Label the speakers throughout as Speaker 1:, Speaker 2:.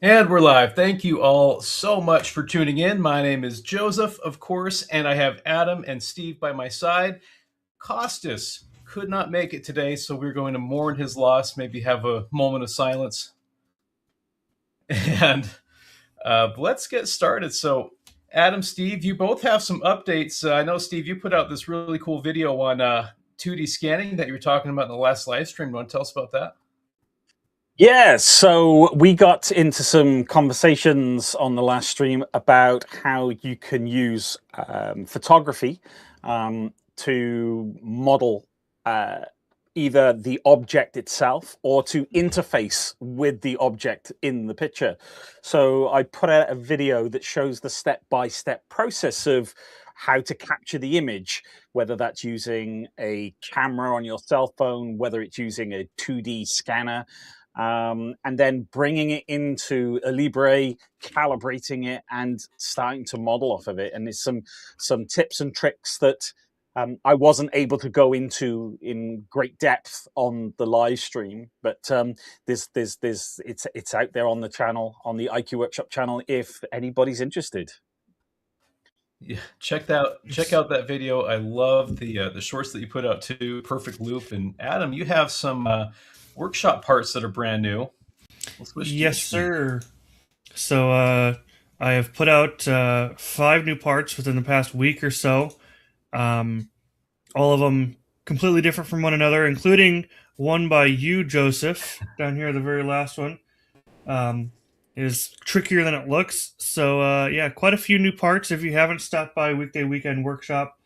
Speaker 1: And we're live. Thank you all so much for tuning in. My name is Joseph, of course, and I have Adam and Steve by my side. Costas could not make it today, so we're going to mourn his loss, maybe have a moment of silence. And let's get started. So, Adam, Steve, you both have some updates. I know, Steve, you put out this really cool video on 2D scanning that you were talking about in the last live stream. You want to tell us about that?
Speaker 2: Yeah, so we got into some conversations on the last stream about how you can use photography to model either the object itself or to interface with the object in the picture. So I put out a video that shows the step-by-step process of how to capture the image, whether that's using a camera on your cell phone, whether it's using a 2D scanner, and then bringing it into Alibre, calibrating it, and starting to model off of it. And there's some tips and tricks that I wasn't able to go into in great depth on the live stream, but it's out there on the channel, on the IQ Workshop channel, if anybody's interested.
Speaker 1: Yeah, check out that video. I love the shorts that you put out too. Perfect loop. And Adam, you have some workshop parts that are brand new.
Speaker 3: Yes, sir. So I have put out 5 new parts within the past week or so. All of them completely different from one another, including one by you, Joseph, down here, the very last one. Is trickier than it looks. So yeah, quite a few new parts. If you haven't stopped by Weekday Weekend Workshop,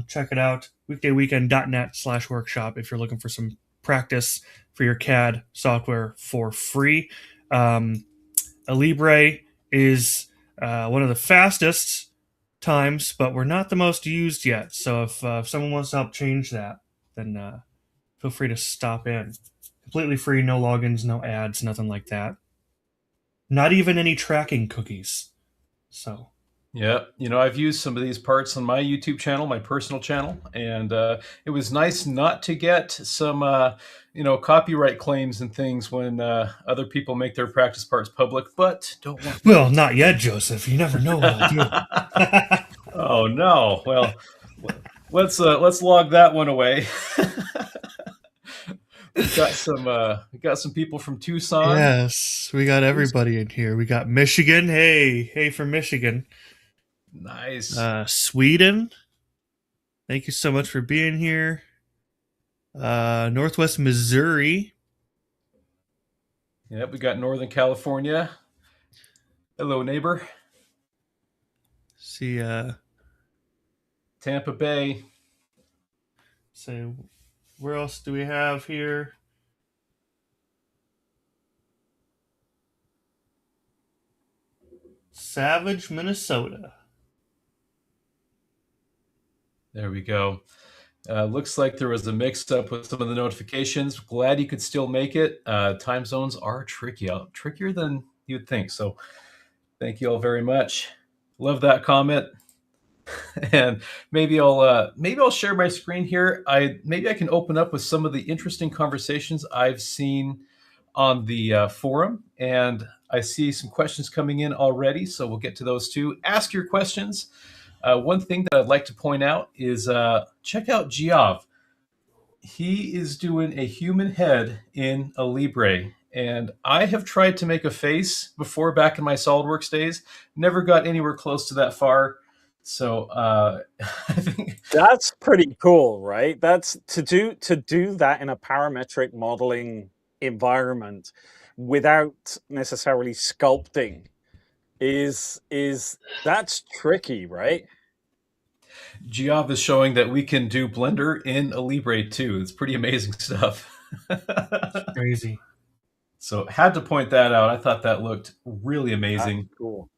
Speaker 3: check it out. weekdayweekend.net/workshop if you're looking for some practice for your CAD software for free. Alibre is one of the fastest times, but we're not the most used yet. So if someone wants to help change that, then feel free to stop in. Completely free, no logins, no ads, nothing like that. Not even any tracking cookies. So,
Speaker 1: yeah, I've used some of these parts on my YouTube channel, my personal channel, and it was nice not to get some, copyright claims and things when other people make their practice parts public. But don't want.
Speaker 3: Well, not yet, Joseph. You never know what I'll do.
Speaker 1: Oh no! Well, let's log that one away. We got some people from Tucson.
Speaker 3: Yes, we got everybody in here. We got Michigan. Hey from Michigan.
Speaker 1: Nice.
Speaker 3: Sweden. Thank you so much for being here. Northwest Missouri.
Speaker 1: Yep, we got Northern California. Hello, neighbor.
Speaker 3: See,
Speaker 1: Tampa Bay.
Speaker 3: So, where else do we have here? Savage, Minnesota.
Speaker 1: There we go. Looks like there was a mix-up with some of the notifications. Glad you could still make it. Time zones are tricky, trickier than you'd think. So thank you all very much. Love that comment. And maybe I'll share my screen here. Maybe I can open up with some of the interesting conversations I've seen on the forum, and I see some questions coming in already, so we'll get to those too. Ask your questions. One thing that I'd like to point out is check out Giov. He is doing a human head in Alibre, and I have tried to make a face before back in my SolidWorks days. Never got anywhere close to that far. So I think
Speaker 2: that's pretty cool, right? That's to do that in a parametric modeling environment without necessarily sculpting is that's tricky, right?
Speaker 1: Giov is showing that we can do Blender in Alibre too. It's pretty amazing stuff.
Speaker 3: Crazy.
Speaker 1: So had to point that out. I thought that looked really amazing.
Speaker 2: That's cool.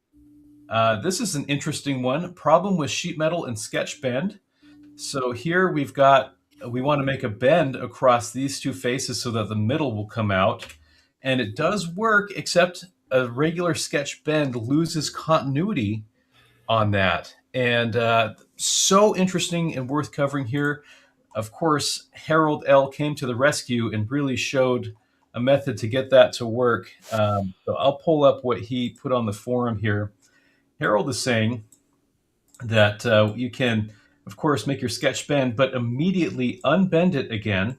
Speaker 1: This is an interesting one. Problem with sheet metal and sketch bend. So here we want to make a bend across these two faces so that the middle will come out. And it does work, except a regular sketch bend loses continuity on that. And so interesting and worth covering here. Of course, Harold L. came to the rescue and really showed a method to get that to work. So I'll pull up what he put on the forum here. Harold is saying that you can, of course, make your sketch bend, but immediately unbend it again,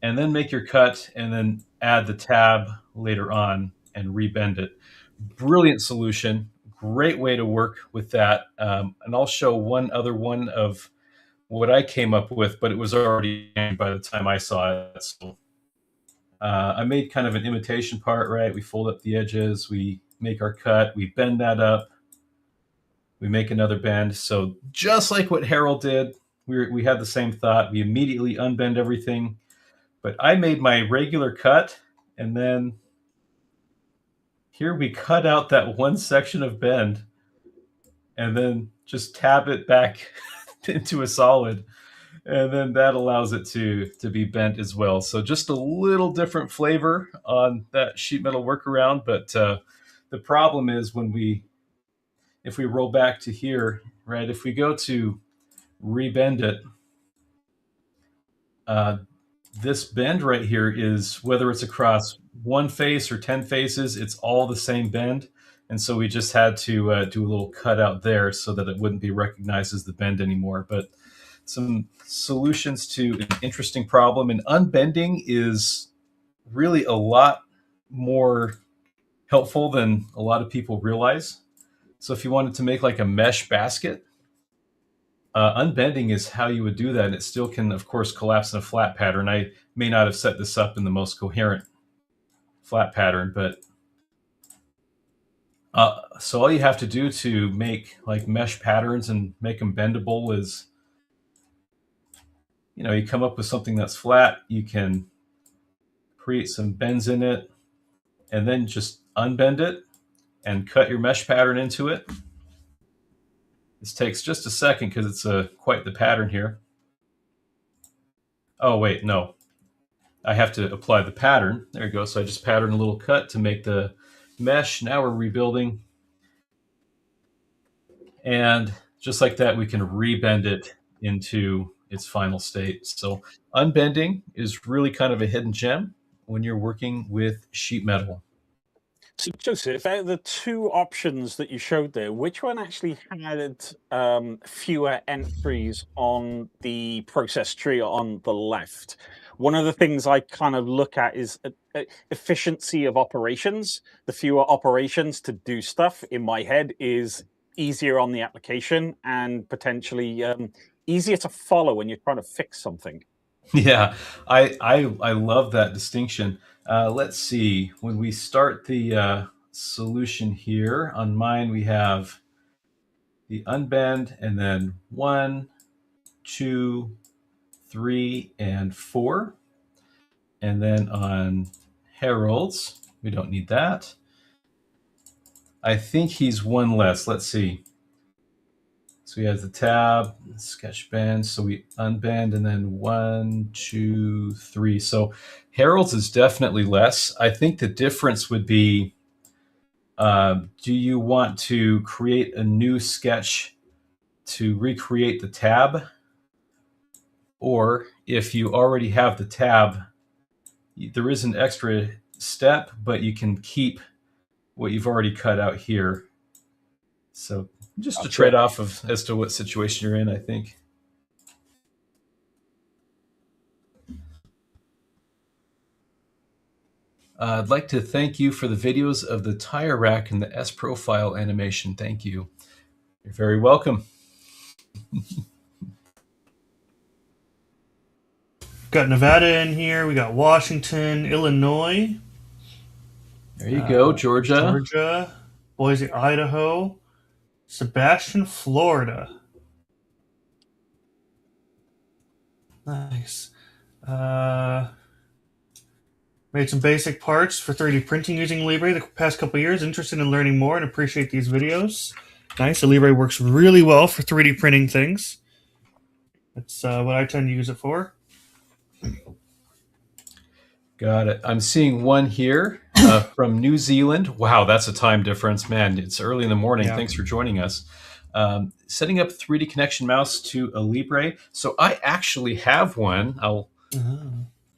Speaker 1: and then make your cut, and then add the tab later on and rebend it. Brilliant solution. Great way to work with that. And I'll show one other one of what I came up with, but it was already by the time I saw it. So I made kind of an imitation part, right? We fold up the edges, we make our cut, we bend that up, we make another bend. So just like what Harold did, we had the same thought. We immediately unbend everything, but I made my regular cut, and then here we cut out that one section of bend and then just tab it back into a solid. And then that allows it to be bent as well. So just a little different flavor on that sheet metal workaround. But the problem is if we roll back to here, right, if we go to rebend it, this bend right here is, whether it's across one face or 10 faces, it's all the same bend. And so we just had to do a little cutout there so that it wouldn't be recognized as the bend anymore. But some solutions to an interesting problem. And unbending is really a lot more helpful than a lot of people realize. So if you wanted to make like a mesh basket, unbending is how you would do that. And it still can, of course, collapse in a flat pattern. I may not have set this up in the most coherent flat pattern, but so all you have to do to make like mesh patterns and make them bendable is, you come up with something that's flat, you can create some bends in it, and then just unbend it and cut your mesh pattern into it. This takes just a second because it's quite the pattern here. Oh, wait, no. I have to apply the pattern. There you go. So I just patterned a little cut to make the mesh. Now we're rebuilding. And just like that, we can rebend it into its final state. So unbending is really kind of a hidden gem when you're working with sheet metal.
Speaker 2: So, Joseph, out of the two options that you showed there, which one actually had fewer entries on the process tree on the left? One of the things I kind of look at is efficiency of operations. The fewer operations to do stuff in my head is easier on the application and potentially easier to follow when you're trying to fix something.
Speaker 1: Yeah, I love that distinction. Let's see. When we start the solution here, on mine we have the unbend, and then 1, 2, 3, and 4. And then on Harold's, we don't need that. I think he's one less. Let's see. So he has the tab, sketch bend. So we unbend, and then 1, 2, 3. So Harold's is definitely less. I think the difference would be, do you want to create a new sketch to recreate the tab? Or if you already have the tab, there is an extra step, but you can keep what you've already cut out here. So just a trade-off as to what situation you're in, I think. I'd like to thank you for the videos of the tire rack and the S-profile animation. Thank you. You're very welcome.
Speaker 3: Got Nevada in here. We got Washington, Illinois.
Speaker 1: There you go,
Speaker 3: Georgia, Boise, Idaho, Sebastian, Florida. Nice. Made some basic parts for 3D printing using Alibre the past couple of years. Interested in learning more and appreciate these videos. Nice. Alibre works really well for 3D printing things. That's what I tend to use it for.
Speaker 1: Got it. I'm seeing one here from New Zealand. Wow, that's a time difference. Man, it's early in the morning. Yeah. Thanks for joining us. Setting up 3D Connection mouse to Alibre. So I actually have one.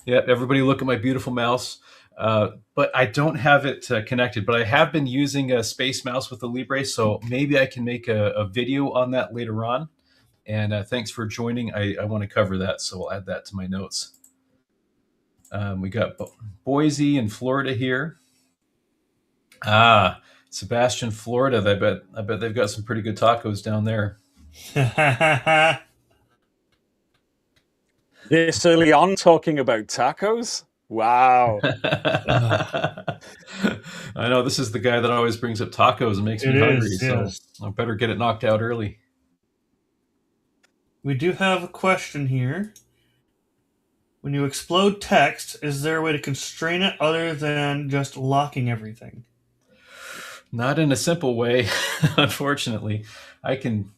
Speaker 1: Yeah, everybody look at my beautiful mouse. but I don't have it connected. But I have been using a Space Mouse with the Libre, so maybe I can make a video on that later on. And thanks for joining. I want to cover that, so I'll add that to my notes. We got Boise in Florida here. Sebastian, Florida. I bet they've got some pretty good tacos down there.
Speaker 2: This early on, talking about tacos. Wow.
Speaker 1: I know this is the guy that always brings up tacos and makes me hungry, so I better get it knocked out early.
Speaker 3: We do have a question here. When you explode text, is there a way to constrain it other than just locking everything?
Speaker 1: Not in a simple way, unfortunately. I can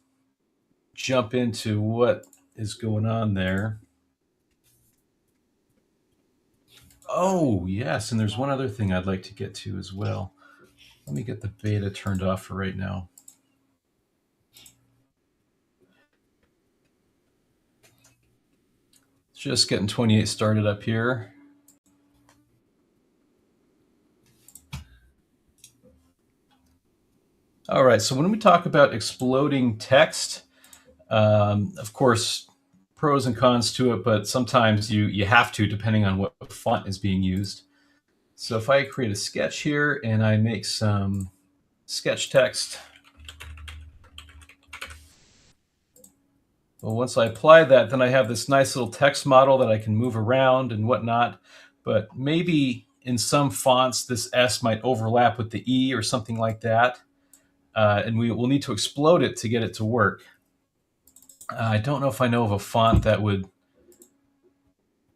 Speaker 1: jump into what is going on there. Oh, yes, and there's one other thing I'd like to get to as well. Let me get the beta turned off for right now. Just getting 28 started up here. All right, so when we talk about exploding text, of course, pros and cons to it, but sometimes you have to, depending on what font is being used. So if I create a sketch here and I make some sketch text, well, once I apply that, then I have this nice little text model that I can move around and whatnot. But maybe in some fonts, this S might overlap with the E or something like that. And we will need to explode it to get it to work. I don't know if I know of a font that would,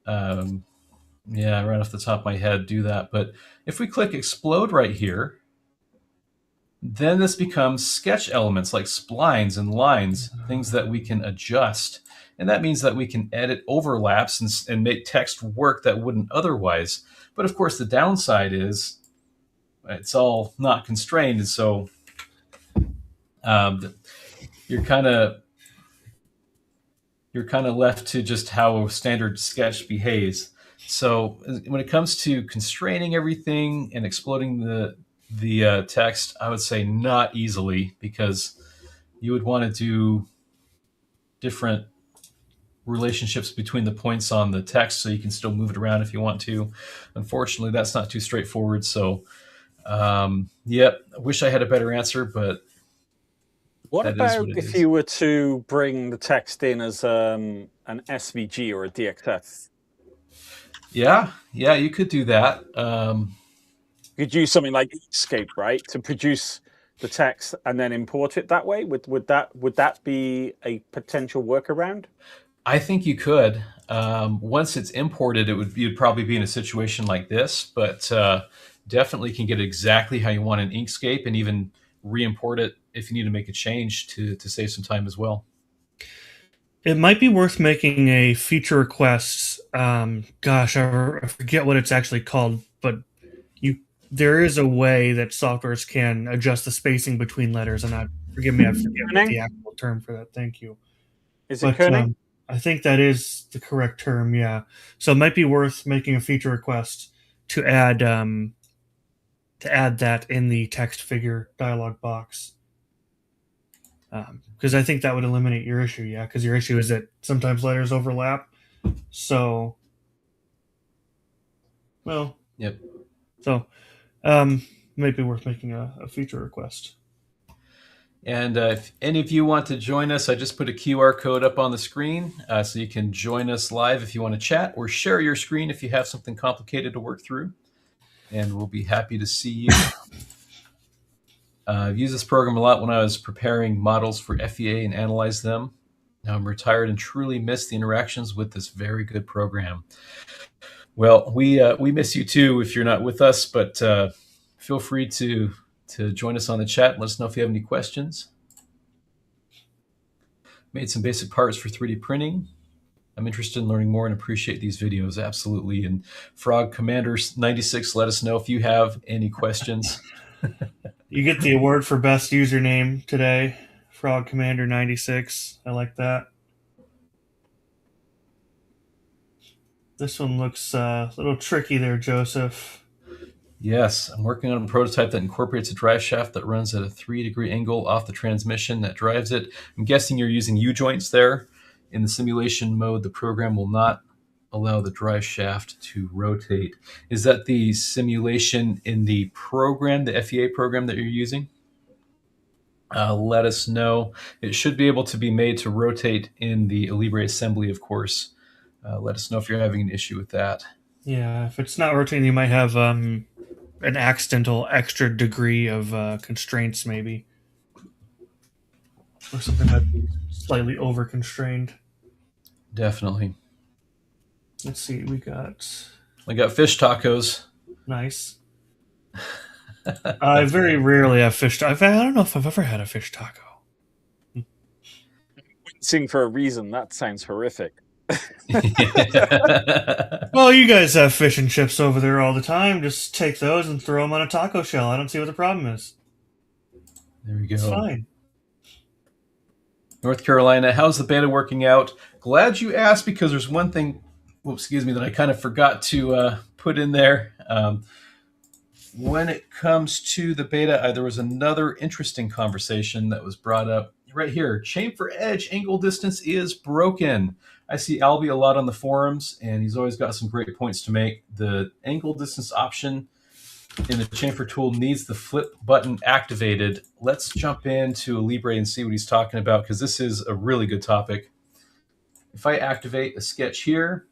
Speaker 1: yeah, right off the top of my head, do that. But if we click explode right here, then this becomes sketch elements like splines and lines, things that we can adjust. And that means that we can edit overlaps and make text work that wouldn't otherwise. But of course, the downside is it's all not constrained. And so you're kind of left to just how a standard sketch behaves. So when it comes to constraining everything and exploding the text, I would say not easily, because you would want to do different relationships between the points on the text so you can still move it around if you want to. Unfortunately, that's not too straightforward. So, yep, I wish I had a better answer, but
Speaker 2: what about if you were to bring the text in as an SVG or a DXF?
Speaker 1: Yeah, you could do that.
Speaker 2: You could use something like Inkscape, right, to produce the text and then import it that way. Would that be a potential workaround?
Speaker 1: I think you could. Once it's imported, you'd probably be in a situation like this, but definitely can get it exactly how you want in Inkscape, and even re-import it if you need to make a change to save some time as well.
Speaker 3: It might be worth making a feature request. Gosh, I forget what it's actually called, but there is a way that softwares can adjust the spacing between letters, and forgive me, I forget what the actual term for that. Thank you.
Speaker 2: Is it kerning?
Speaker 3: I think that is the correct term, yeah. So it might be worth making a feature request to add that in the text figure dialog box. Because I think that would eliminate your issue, yeah, because your issue is that sometimes letters overlap. So, well,
Speaker 1: yep.
Speaker 3: So, might be worth making a feature request.
Speaker 1: And if any of you want to join us, I just put a QR code up on the screen, so you can join us live if you want to chat, or share your screen if you have something complicated to work through, and we'll be happy to see you. I've used this program a lot when I was preparing models for FEA and analyzed them. Now I'm retired and truly miss the interactions with this very good program. Well, we miss you too if you're not with us, but feel free to join us on the chat and let us know if you have any questions. Made some basic parts for 3D printing. I'm interested in learning more and appreciate these videos, absolutely. And Frog Commander 96, let us know if you have any questions.
Speaker 3: You get the award for best username today, Frog Commander 96. I like that. This one looks a little tricky there, Joseph.
Speaker 1: Yes, I'm working on a prototype that incorporates a drive shaft that runs at a 3-degree angle off the transmission that drives it. I'm guessing you're using U-joints there. In the simulation mode, the program will not allow the drive shaft to rotate. Is that the simulation in the program, the FEA program that you're using? Let us know. It should be able to be made to rotate in the Alibre assembly, of course. Let us know if you're having an issue with that.
Speaker 3: Yeah, if it's not rotating, you might have an accidental extra degree of constraints, maybe, or something might be slightly over constrained.
Speaker 1: Definitely.
Speaker 3: Let's see,
Speaker 1: I got fish tacos.
Speaker 3: nice. I very rarely have fish. I don't know if I've ever had a fish taco.
Speaker 2: Sing for a reason. That sounds horrific.
Speaker 3: Well, you guys have fish and chips over there all the time. Just take those and throw them on a taco shell. I don't see what the problem is.
Speaker 1: There we go.
Speaker 3: It's fine.
Speaker 1: North Carolina, how's the beta working out? Glad you asked, because there's one thing, that I kind of forgot to put in there. When it comes to the beta, there was another interesting conversation that was brought up right here. Chamfer edge angle distance is broken. I see Albie a lot on the forums, and he's always got some great points to make. The angle distance option in the chamfer tool needs the flip button activated. Let's jump into Alibre and see what he's talking about, because this is a really good topic. If I activate a sketch here,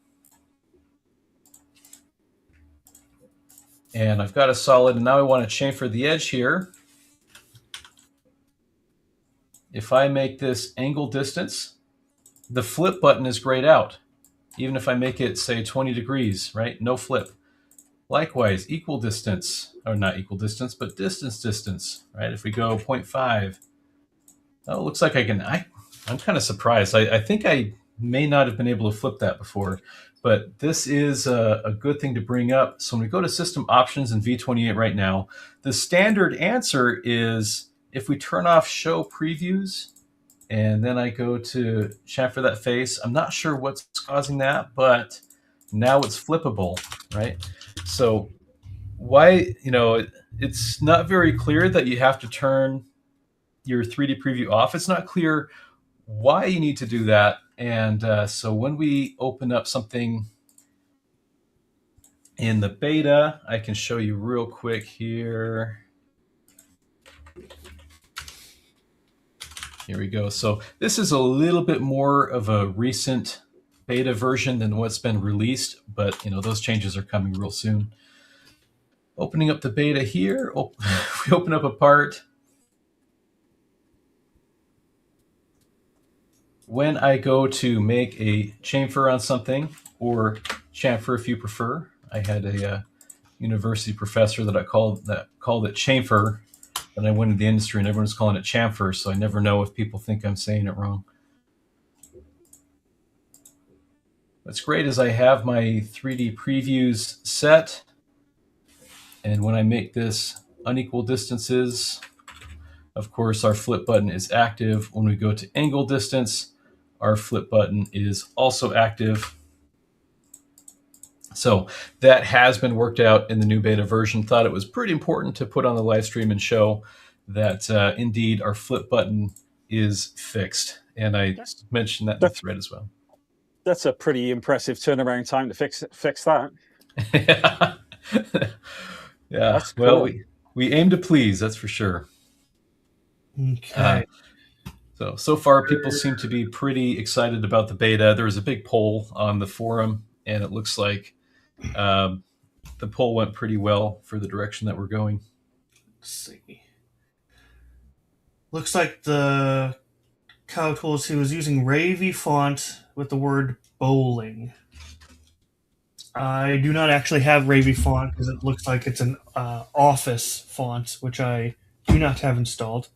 Speaker 1: and I've got a solid, and now I want to chamfer the edge here. If I make this angle distance, the flip button is grayed out. Even if I make it, say, 20 degrees, right? No flip. Likewise, equal distance, or not equal distance, but distance, right? If we go 0.5, oh, it looks like I'm kind of surprised. I think I may not have been able to flip that before, but this is a good thing to bring up. So when we go to system options in V28 right now, the standard answer is if we turn off show previews, and then I go to chamfer that face. I'm not sure what's causing that, but now it's flippable, right? So why, it's not very clear that you have to turn your 3D preview off. It's not clear why you need to do that. And so when we open up something in the beta, I can show you real quick here. Here we go. So this is a little bit more of a recent beta version than what's been released, but those changes are coming real soon. Opening up the beta here, we open up a part. When I go to make a chamfer on something, or chamfer if you prefer, I had a university professor that called it chamfer. And I went into the industry and everyone's calling it chamfer, so I never know if people think I'm saying it wrong. What's great is I have my 3D previews set, and when I make this unequal distances, of course, our flip button is active. When we go to angle distance, our flip button is also active. So that has been worked out in the new beta version. Thought it was pretty important to put on the live stream and show that indeed our flip button is fixed. And I mentioned that in the thread as well.
Speaker 2: That's a pretty impressive turnaround time to fix that.
Speaker 1: Yeah. Yeah. That's cool. Well, we aim to please, that's for sure.
Speaker 3: Okay.
Speaker 1: So far, people seem to be pretty excited about the beta. There was a big poll on the forum, and it looks like the poll went pretty well for the direction that we're going.
Speaker 3: Let's see. Looks like the cow told us he was using Ravy font with the word bowling. I do not actually have Ravy font because it looks like it's an Office font, which I do not have installed.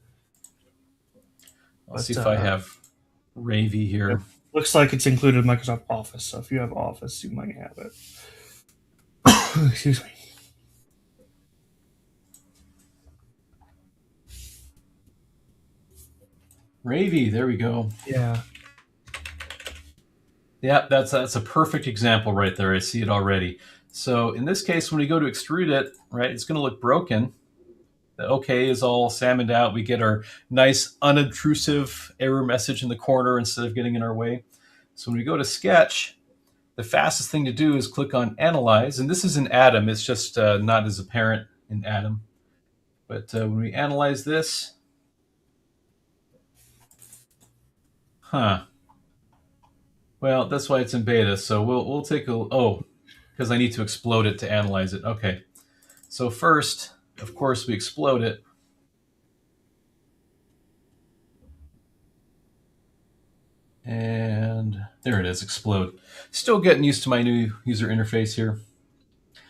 Speaker 1: Let's see if I have Ravy here.
Speaker 3: It looks like it's included in Microsoft Office, so if you have Office, you might have it. Excuse me.
Speaker 1: Ravy, there we go.
Speaker 3: Yeah.
Speaker 1: Yeah, that's a perfect example right there. I see it already. So in this case, when we go to extrude it, right, it's going to look broken. The OK is all salmoned out. We get our nice unobtrusive error message in the corner instead of getting in our way. So when we go to sketch, the fastest thing to do is click on Analyze. And this is in Atom. It's just not as apparent in Atom. But when we analyze this, well, that's why it's in beta. So we'll take a, because I need to explode it to analyze it. Okay. So first, of course, we explode it. And there it is, explode. Still getting used to my new user interface here.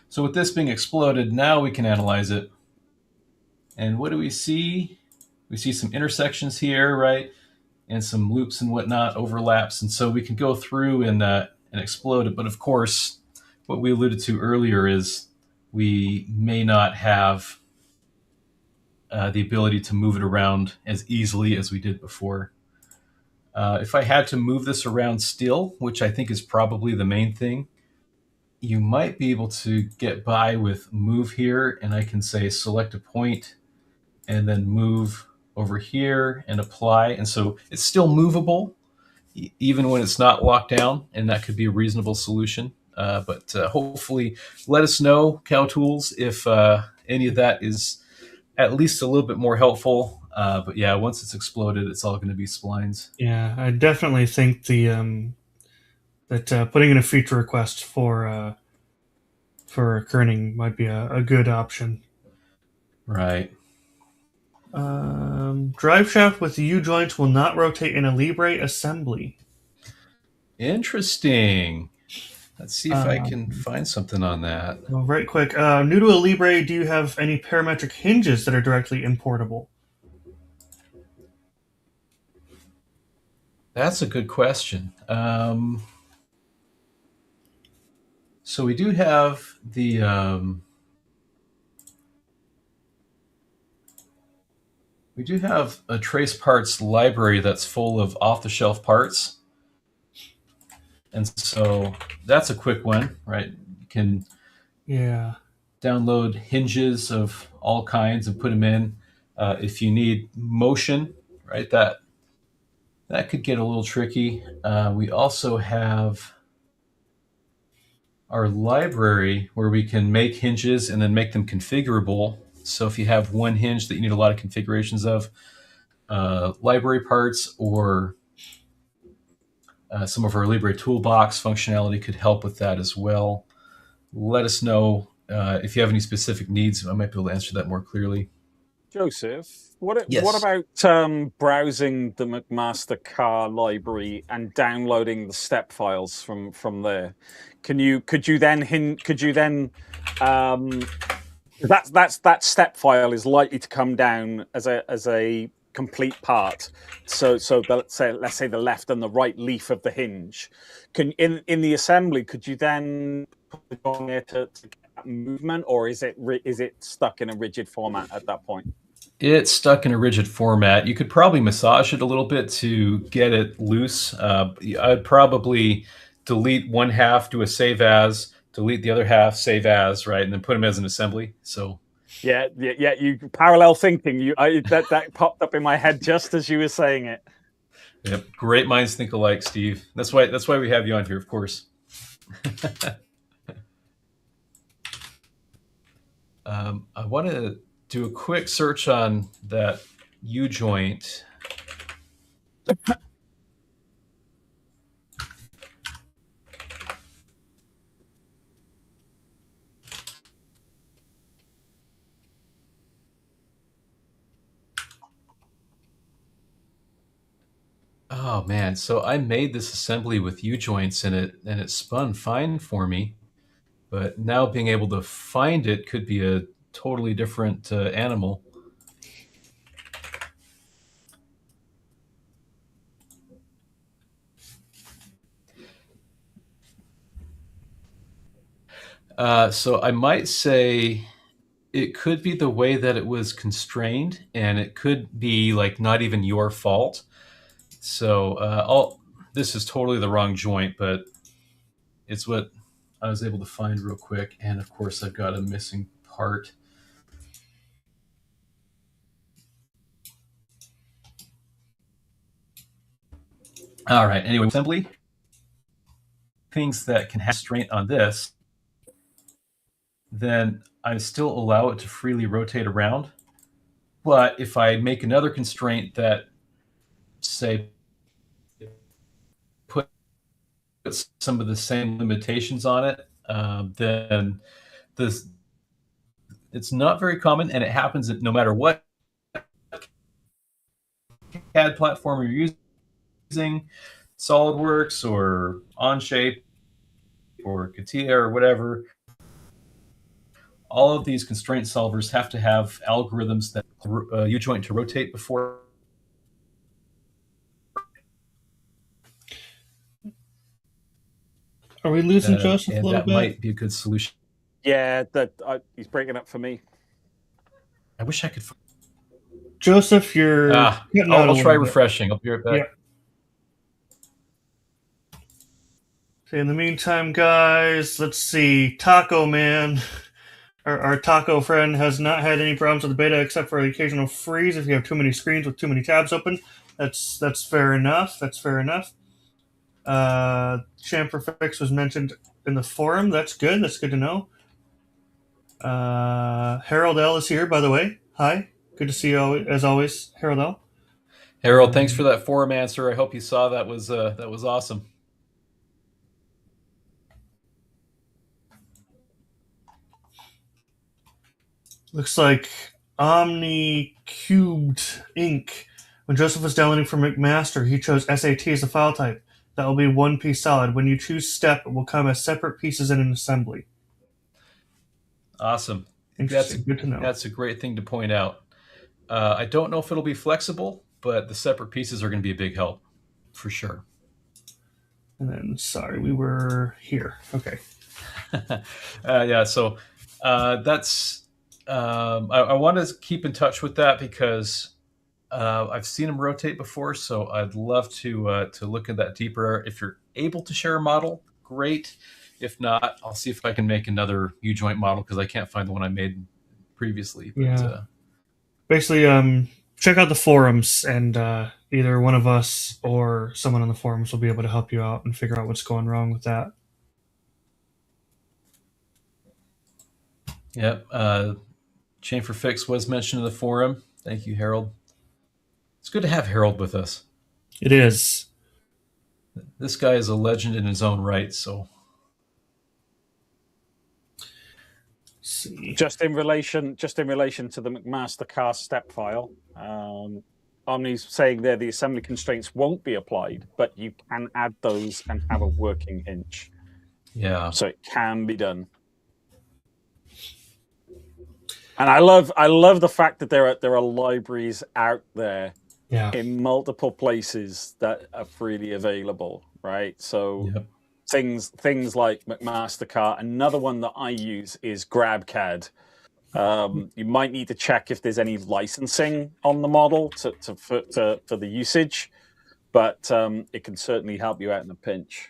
Speaker 1: So with this being exploded, now we can analyze it. And what do we see? We see some intersections here, right? And some loops and whatnot, overlaps. And so we can go through and explode it. But of course, what we alluded to earlier is we may not have the ability to move it around as easily as we did before. If I had to move this around still, which I think is probably the main thing, you might be able to get by with move here, and I can say select a point and then move over here and apply. And so it's still movable, even when it's not locked down, and that could be a reasonable solution. But hopefully let us know, CowTools, if any of that is at least a little bit more helpful. But yeah, once it's exploded, it's all going to be splines.
Speaker 3: Yeah, I definitely think that putting in a feature request for kerning might be a good option.
Speaker 1: Right.
Speaker 3: Drive shaft with the U-joints will not rotate in Alibre assembly.
Speaker 1: Interesting. Let's see if I can find something on that.
Speaker 3: Well, right quick. New to Alibre, do you have any parametric hinges that are directly importable?
Speaker 1: That's a good question. So we do have the we do have a trace parts library that's full of off-the-shelf parts, and so that's a quick one, right? You can download hinges of all kinds and put them in. If you need motion, right, that could get a little tricky. We also have our library where we can make hinges and then make them configurable. So if you have one hinge that you need a lot of configurations of, library parts or some of our Libre toolbox functionality could help with that as well. Let us know if you have any specific needs. I might be able to answer that more clearly.
Speaker 2: Joseph, what
Speaker 1: Yes.
Speaker 2: about browsing the McMaster Car library and downloading the step files from there? Could you then that step file is likely to come down as a complete part. So let's say the left and the right leaf of the hinge. In the assembly, could you then put it on there to get that movement, or is it stuck in a rigid format at that point?
Speaker 1: It's stuck in a rigid format. You could probably massage it a little bit to get it loose. I'd probably delete one half, do a save as, delete the other half, save as, right, and then put them as an assembly. So
Speaker 2: yeah. You parallel thinking. That popped up in my head just as you were saying it.
Speaker 1: Yep, great minds think alike, Steve. That's why we have you on here, of course. I want to do a quick search on that U-joint. Oh man, so I made this assembly with U-joints in it, and it spun fine for me. But now being able to find it could be a totally different animal. So I might say it could be the way that it was constrained, and it could be like not even your fault. So this is totally the wrong joint, but it's what I was able to find real quick. And of course, I've got a missing part. All right. Anyway, assembly things that can have constraint on this, then I still allow it to freely rotate around. But if I make another constraint that, say, puts some of the same limitations on it, then this it's not very common, and it happens no matter what CAD platform you're using, SolidWorks or Onshape or CATIA or whatever. All of these constraint solvers have to have algorithms that U-joint to rotate before.
Speaker 3: Are we losing Joseph a little
Speaker 1: that
Speaker 3: bit?
Speaker 1: might be a good solution.
Speaker 2: Yeah, he's breaking up for me.
Speaker 1: I wish I could.
Speaker 3: Joseph, you're.
Speaker 1: I'll try refreshing. I'll be right back.
Speaker 3: Yeah. Okay, in the meantime, guys, let's see. Taco Man, our taco friend, has not had any problems with the beta except for the occasional freeze if you have too many screens with too many tabs open. That's fair enough. That's fair enough. Chamfer Fix was mentioned in the forum. That's good. That's good to know. Harold L is here, by the way. Hi. Good to see you as always, Harold L.
Speaker 1: Harold, thanks for that forum answer. I hope you saw that was awesome.
Speaker 3: Looks like Omni Cubed Inc. When Joseph was downloading from McMaster, he chose SAT as the file type. That will be one piece solid. When you choose step, it will come as separate pieces in an assembly.
Speaker 1: Awesome.
Speaker 3: Interesting. Good to know.
Speaker 1: That's a great thing to point out. I don't know if it'll be flexible, but the separate pieces are going to be a big help for sure.
Speaker 3: And then, sorry, we were here. Okay.
Speaker 1: Yeah. So that's. I want to keep in touch with that because I've seen them rotate before, so I'd love to look at that deeper. If you're able to share a model, great. If not, I'll see if I can make another U-joint model because I can't find the one I made previously. But,
Speaker 3: yeah. Basically, check out the forums, and either one of us or someone on the forums will be able to help you out and figure out what's going wrong with that.
Speaker 1: Yep. Chamfer Fix was mentioned in the forum. Thank you, Harold. It's good to have Harold with us.
Speaker 3: It is.
Speaker 1: This guy is a legend in his own right, so.
Speaker 3: See.
Speaker 2: Just in relation to the McMaster cast step file, Omni's saying there the assembly constraints won't be applied, but you can add those and have a working inch.
Speaker 1: Yeah.
Speaker 2: So it can be done. And I love the fact that there are libraries out there in multiple places that are freely available, right? So things like McMaster Cart. Another one that I use is GrabCAD. You might need to check if there's any licensing on the model for the usage, but it can certainly help you out in a pinch.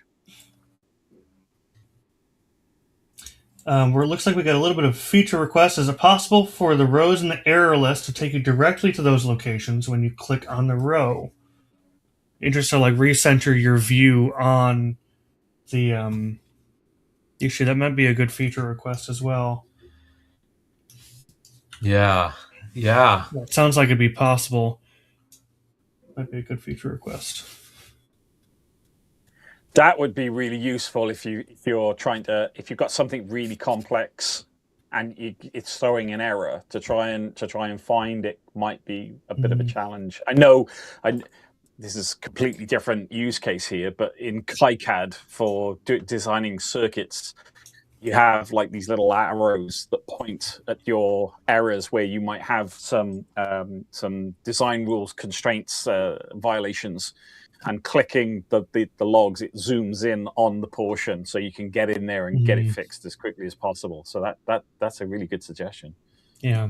Speaker 3: Where it looks like we got a little bit of feature requests. Is it possible for the rows in the error list to take you directly to those locations when you click on the row? Interested to recenter your view on the issue. That might be a good feature request as well.
Speaker 1: Yeah.
Speaker 3: It sounds like it'd be possible. Might be a good feature request.
Speaker 2: That would be really useful if you've got something really complex and it's throwing an error to try and find it might be a bit of a challenge. I know this is a completely different use case here, but in KiCad for designing circuits, you have these little arrows that point at your errors where you might have some design rules, constraints, violations. And clicking the logs, it zooms in on the portion so you can get in there and get it fixed as quickly as possible. So that's a really good suggestion.
Speaker 3: Yeah.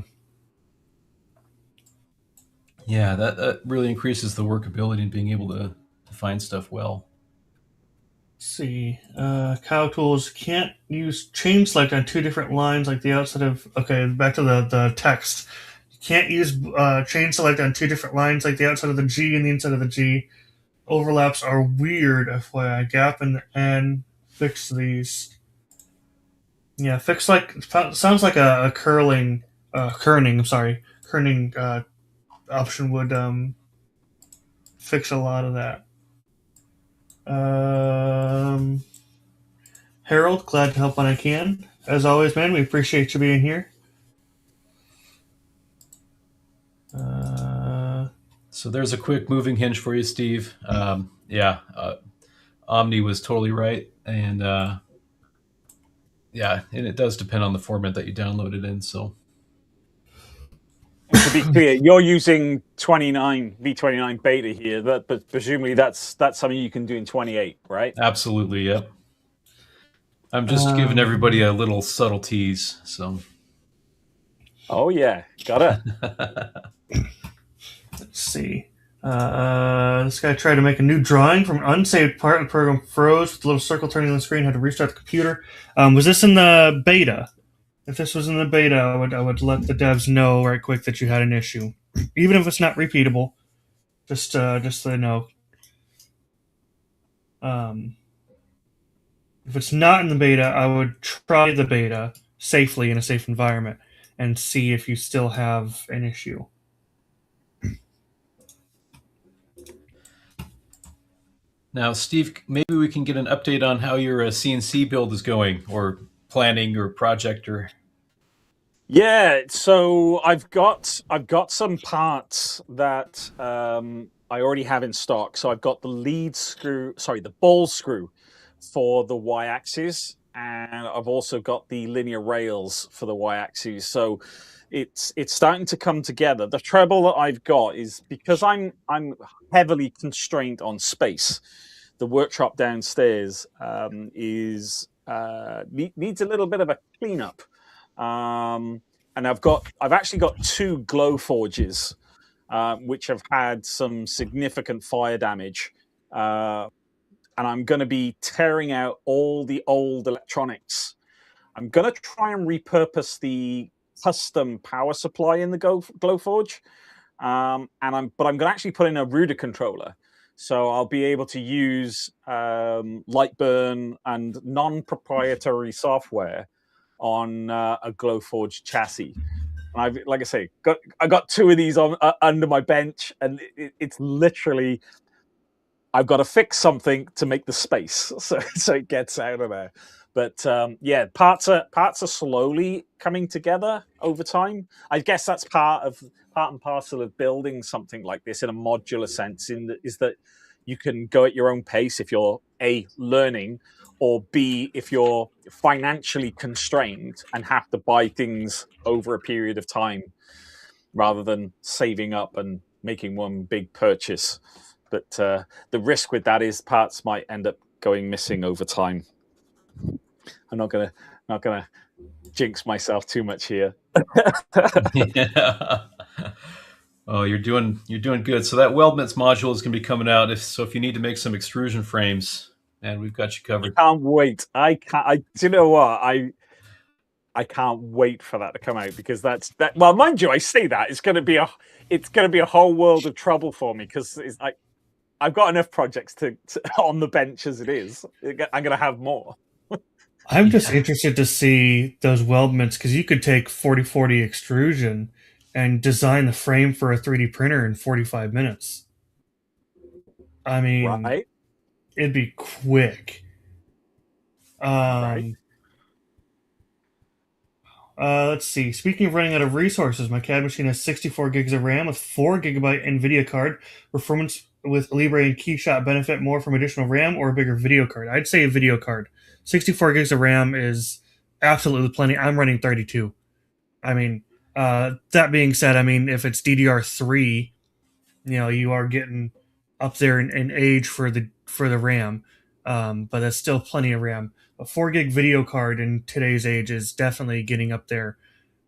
Speaker 1: Yeah, that really increases the workability and being able to find stuff well.
Speaker 3: see. Cow tools can't use chain select on 2 different lines like the outside of. Okay, back to the text. You can't use chain select on 2 different lines like the outside of the G and the inside of the G. Overlaps are weird, FYI. Gap and fix these. Yeah, fix sounds like a kerning. I'm sorry, kerning option would fix a lot of that. Harold, glad to help when I can. As always, man, we appreciate you being here.
Speaker 1: So there's a quick moving hinge for you, Steve. Omni was totally right, and and it does depend on the format that you download it in. So
Speaker 2: To be clear, you're using 29 v29 beta here, but presumably that's something you can do in 28, right?
Speaker 1: absolutely, yep. I'm just giving everybody a little subtle tease. So.
Speaker 2: Oh yeah, got it.
Speaker 3: Let's see. This guy tried to make a new drawing from an unsaved part. The program froze with a little circle turning on the screen. Had to restart the computer. Was this in the beta? If this was in the beta, I would let the devs know right quick that you had an issue, even if it's not repeatable. Just so they know. If it's not in the beta, I would try the beta safely in a safe environment and see if you still have an issue.
Speaker 1: Now, Steve, maybe we can get an update on how your CNC build is going, or planning, or project, or.
Speaker 2: Yeah, so I've got some parts that I already have in stock. So I've got the ball screw for the y-axis, and I've also got the linear rails for the y-axis. So it's starting to come together. The trouble that I've got is because I'm heavily constrained on space. The workshop downstairs needs a little bit of a cleanup. And I've actually got 2 glow forges, which have had some significant fire damage. And I'm going to be tearing out all the old electronics. I'm going to try and repurpose the custom power supply in the glow forge. But I'm going to actually put in a Ruder controller. So I'll be able to use Lightburn and non-proprietary software on a Glowforge chassis. And I got 2 of these on under my bench, and it's literally I've got to fix something to make the space so it gets out of there. But parts are slowly coming together over time. I guess that's part and parcel of building something like this in a modular sense. Is that you can go at your own pace if you're A, learning, or B, if you're financially constrained and have to buy things over a period of time rather than saving up and making one big purchase. But the risk with that is parts might end up going missing over time. I'm not gonna jinx myself too much here.
Speaker 1: Yeah. Oh, you're doing good. So that weldments module is going to be coming out. If you need to make some extrusion frames, and we've got you covered.
Speaker 2: I can't wait. Do you know what? I can't wait for that to come out, because that's that. Well, mind you, I say that it's going to be a whole world of trouble for me, because it's like I've got enough projects to on the bench as it is. I'm going to have more.
Speaker 3: I'm just interested to see those weldments, because you could take 4040 extrusion and design the frame for a 3D printer in 45 minutes. I mean,
Speaker 2: right?
Speaker 3: It'd be quick.
Speaker 2: Right.
Speaker 3: Let's see. Speaking of running out of resources, my CAD machine has 64 gigs of RAM with 4 gigabyte NVIDIA card. Performance with Alibre and Keyshot benefit more from additional RAM or a bigger video card? I'd say a video card. 64 gigs of RAM is absolutely plenty. I'm running 32. I mean, that being said, I mean, if it's DDR3, you are getting up there in age for the RAM, but that's still plenty of RAM. A 4 gig video card in today's age is definitely getting up there.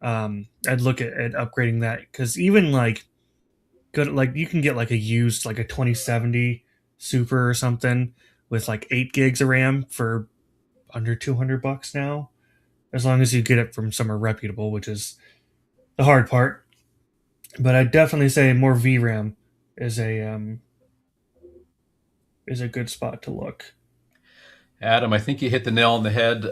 Speaker 3: I'd look at upgrading that, because even you can get like a used, like a 2070 Super or something, with like 8 gigs of RAM for under $200 now, as long as you get it from somewhere reputable, which is the hard part. But I'd definitely say more VRAM is a good spot to look.
Speaker 1: Adam, I think you hit the nail on the head.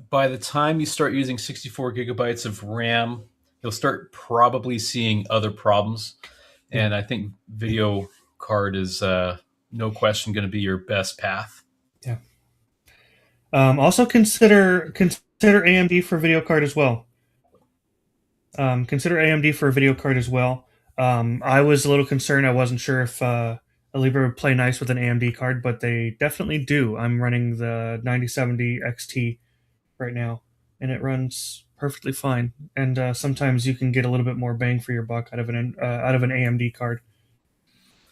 Speaker 1: By the time you start using 64 gigabytes of RAM, you'll start probably seeing other problems. And I think video card is no question going to be your best path.
Speaker 3: Yeah. Also consider AMD for video card as well. Consider AMD for a video card as well. I was a little concerned. I wasn't sure if Alibre would play nice with an AMD card, but they definitely do. I'm running the 9070 XT right now, and it runs perfectly fine. And sometimes you can get a little bit more bang for your buck out of an AMD card.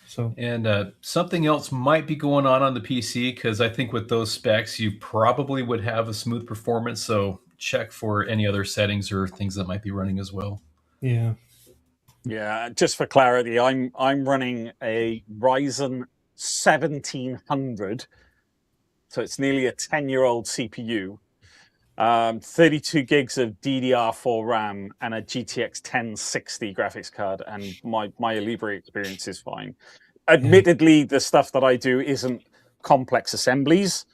Speaker 3: So,
Speaker 1: and something else might be going on the PC, because I think with those specs, you probably would have a smooth performance. So check for any other settings or things that might be running as well.
Speaker 3: yeah.
Speaker 2: Yeah, just for clarity, I'm running a Ryzen 1700, so it's nearly a 10-year-old CPU, 32 gigs of DDR4 RAM, and a GTX 1060 graphics card, and my Alibre experience is fine. Admittedly, the stuff that I do isn't complex assemblies,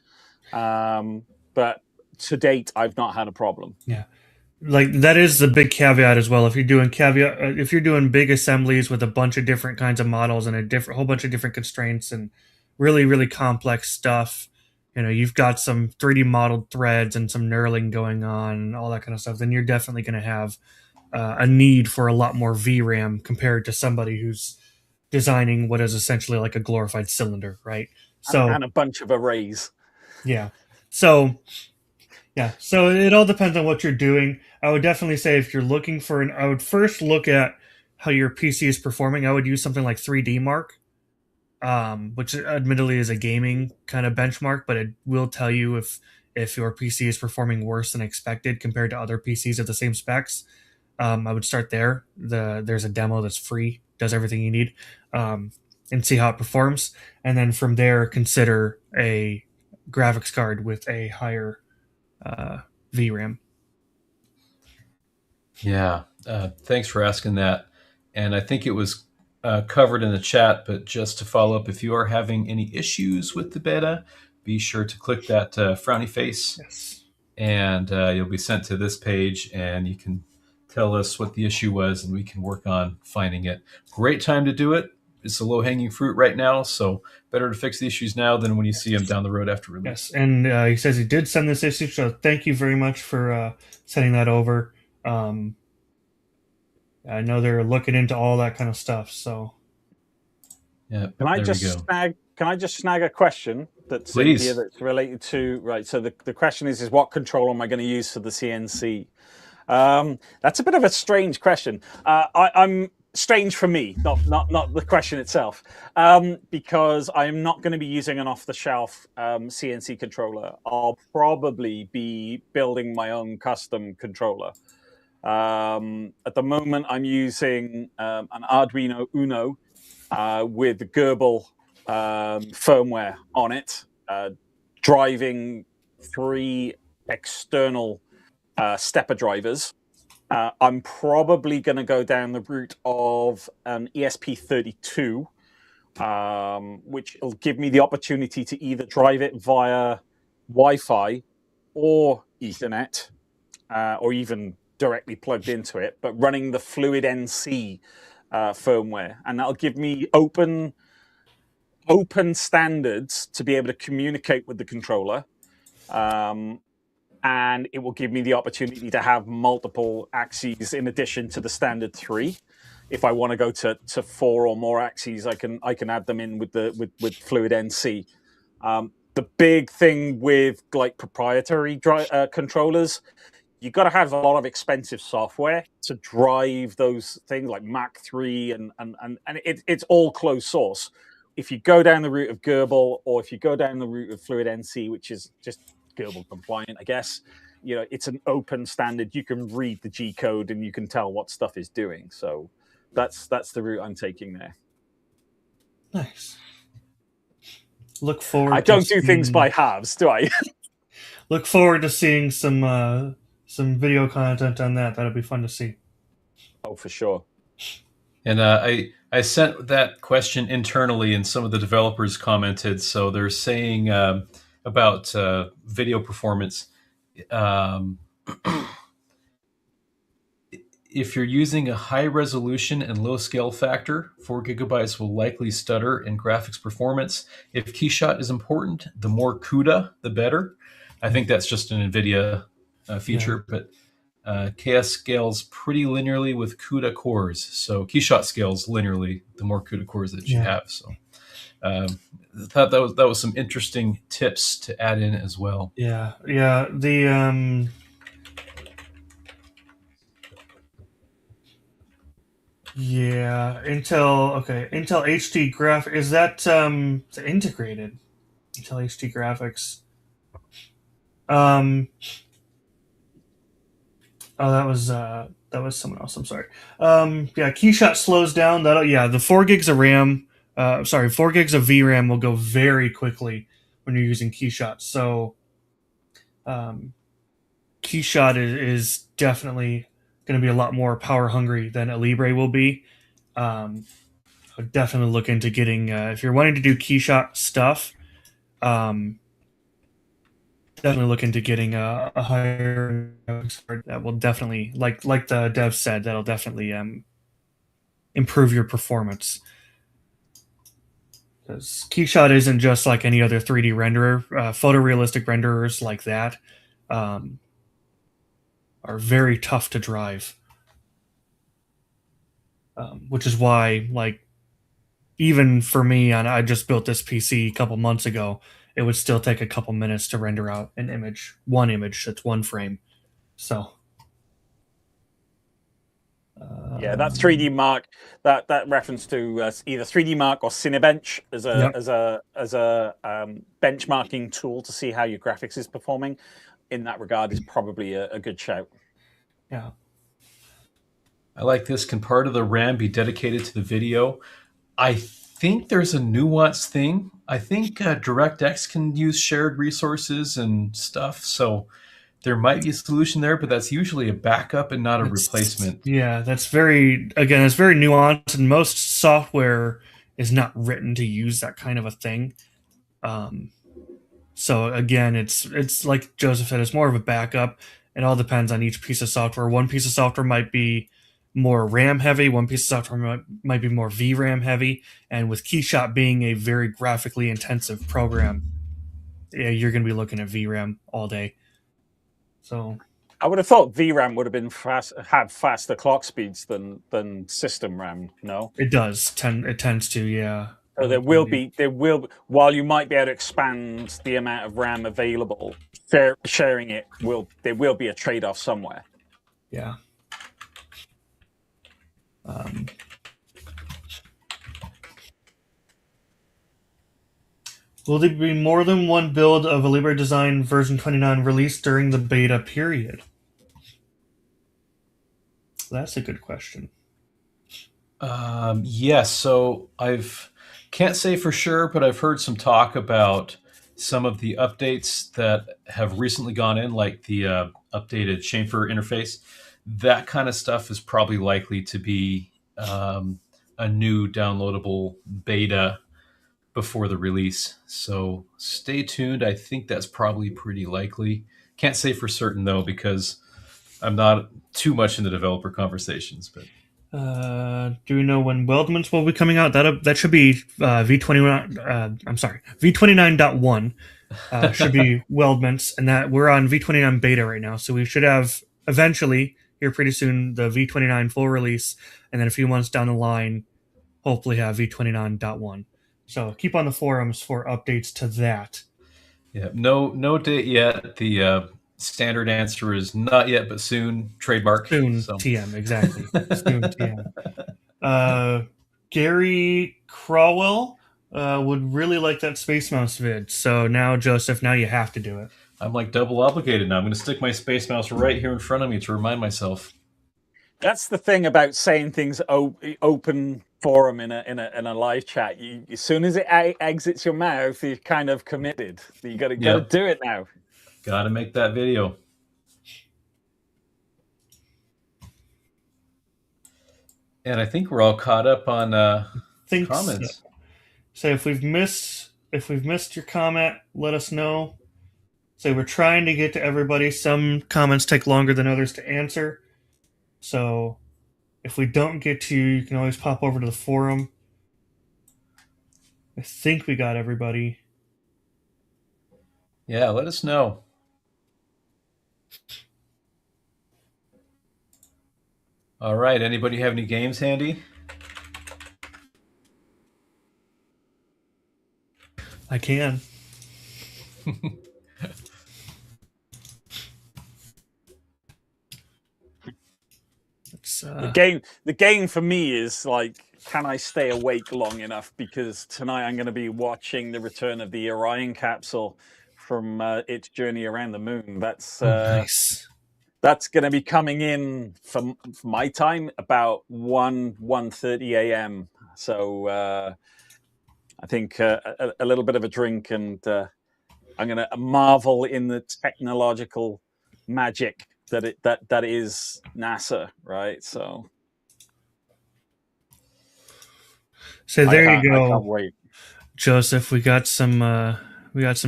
Speaker 2: but to date, I've not had a problem.
Speaker 3: Yeah. Like that is the big caveat as well. If you're doing big assemblies with a bunch of different kinds of models and a whole bunch of different constraints and really, really complex stuff, you've got some 3D modeled threads and some knurling going on and all that kind of stuff, then you're definitely going to have a need for a lot more VRAM compared to somebody who's designing what is essentially like a glorified cylinder, right? So
Speaker 2: and a bunch of arrays.
Speaker 3: Yeah. So it all depends on what you're doing. I would definitely say if you're looking for I would first look at how your PC is performing. I would use something like 3D Mark, which admittedly is a gaming kind of benchmark, but it will tell you if your PC is performing worse than expected compared to other PCs of the same specs. I would start there. There's a demo that's free, does everything you need, and see how it performs. And then from there, consider a graphics card with a higher VRAM.
Speaker 1: Yeah, thanks for asking that. And I think it was covered in the chat, but just to follow up, if you are having any issues with the beta, be sure to click that frowny face,
Speaker 3: Yes.
Speaker 1: and you'll be sent to this page, and you can tell us what the issue was, and we can work on finding it. Great time to do it. It's a low-hanging fruit right now, so better to fix the issues now than when you see them down the road after release.
Speaker 3: Yes, and he says he did send this issue, so thank you very much for sending that over. I know they're looking into all that kind of stuff, so
Speaker 1: yeah.
Speaker 2: Can I just snag a question that's in here that's related to right? So the question is what control am I going to use for the CNC? That's a bit of a strange question. I'm strange for me, not the question itself, because I am not going to be using an off-the-shelf CNC controller. I'll probably be building my own custom controller. At the moment, I'm using an Arduino Uno with the Gerbil firmware on it, driving 3 external stepper drivers. I'm probably going to go down the route of an ESP32, which will give me the opportunity to either drive it via Wi-Fi or Ethernet, or even directly plugged into it, but running the Fluid NC firmware. And that'll give me open standards to be able to communicate with the controller. And it will give me the opportunity to have multiple axes in addition to the standard 3. If I want to go to 4 or more axes, I can add them in with Fluid NC. The big thing with like proprietary controllers, you've got to have a lot of expensive software to drive those things like Mach 3 and it's all closed source. If you go down the route of Gerbil, or if you go down the route of Fluid NC, which is just Gerbil compliant, I guess, it's an open standard. You can read the G code and you can tell what stuff is doing. So that's the route I'm taking there.
Speaker 3: Nice. look forward.
Speaker 2: I don't do things by halves, do I?
Speaker 3: Look forward to seeing some video content on that. That'll be fun to see.
Speaker 2: Oh, for sure.
Speaker 1: And I sent that question internally, and some of the developers commented. So they're saying about video performance. If you're using a high resolution and low scale factor, 4 gigabytes will likely stutter in graphics performance. If keyshot is important, the more CUDA, the better. I think that's just an NVIDIA feature, but KS scales pretty linearly with CUDA cores. So keyshot scales linearly the more CUDA cores that you have. So I thought that was some interesting tips to add in as well.
Speaker 3: Yeah. The Intel HD graph, is that integrated? Intel HD graphics. That was someone else. I'm sorry. Keyshot slows down. The 4 gigs of RAM. 4 gigs of VRAM will go very quickly when you're using Keyshot. So, Keyshot is definitely going to be a lot more power hungry than Alibre will be. I would definitely look into getting if you're wanting to do Keyshot stuff. Definitely look into getting a higher card that will definitely, like the dev said, that'll definitely improve your performance. Because Keyshot isn't just like any other 3D renderer. Photorealistic renderers like that are very tough to drive. Which is why, like, even for me, and I just built this PC a couple months ago, it would still take a couple minutes to render out one image that's one frame. So,
Speaker 2: that 3D Mark, that reference to either 3D Mark or Cinebench as a benchmarking tool to see how your graphics is performing. In that regard, is probably a good shout.
Speaker 3: Yeah.
Speaker 1: I like this. Can part of the RAM be dedicated to the video? I think there's a nuanced thing. I think DirectX can use shared resources and stuff. So there might be a solution there, but that's usually a backup and not a replacement.
Speaker 3: Yeah, that's very nuanced, and most software is not written to use that kind of a thing. So again, it's like Joseph said, it's more of a backup. It all depends on each piece of software. One piece of software might be more RAM heavy. One piece of software might be more VRAM heavy. And with Keyshot being a very graphically intensive program, you're going to be looking at VRAM all day. So
Speaker 2: I would have thought VRAM would have been had faster clock speeds than system RAM. No,
Speaker 3: it does. It tends to, yeah.
Speaker 2: So there will while you might be able to expand the amount of RAM available, sharing it there will be a trade-off somewhere.
Speaker 3: Yeah. Will there be more than one build of Alibre Design version 29 released during the beta period? That's a good question.
Speaker 1: Yes. So can't say for sure, but I've heard some talk about some of the updates that have recently gone in, like the updated chamfer interface. That kind of stuff is probably likely to be a new downloadable beta before the release. So stay tuned. I think that's probably pretty likely. Can't say for certain though, because I'm not too much in the developer conversations. But
Speaker 3: do we know when Weldments will be coming out? That should be V21. I'm sorry, V29.1 should be Weldments, and that we're on V29 beta right now. So we should have eventually here pretty soon the V29 full release, and then a few months down the line, hopefully have V29.1. So keep on the forums for updates to that.
Speaker 1: Yeah, no date yet. The standard answer is not yet, but soon. Trademark.
Speaker 3: Soon, so. TM, exactly. Soon, TM. Gary Crawwell would really like that Space Mouse vid. So now, Joseph, now you have to do it.
Speaker 1: I'm like double obligated now. I'm going to stick my Space Mouse right here in front of me to remind myself.
Speaker 2: That's the thing about saying things open forum in a live chat. As soon as it exits your mouth, you're kind of committed. You got to do it now.
Speaker 1: Got to make that video. And I think we're all caught up on comments.
Speaker 3: So if we've missed your comment, let us know. So we're trying to get to everybody. Some comments take longer than others to answer. So if we don't get to you, you can always pop over to the forum. I think we got everybody.
Speaker 1: Yeah, let us know. All right. Anybody have any games handy?
Speaker 3: I can.
Speaker 2: The game for me is like, can I stay awake long enough? Because tonight I'm going to be watching the return of the Orion capsule from its journey around the moon. That's
Speaker 3: nice.
Speaker 2: That's going to be coming in for my time about 1:30 a.m. So I think a little bit of a drink, and I'm going to marvel in the technological magic that is NASA, right? So
Speaker 3: there you go.
Speaker 2: I can't wait.
Speaker 3: Joseph, we got some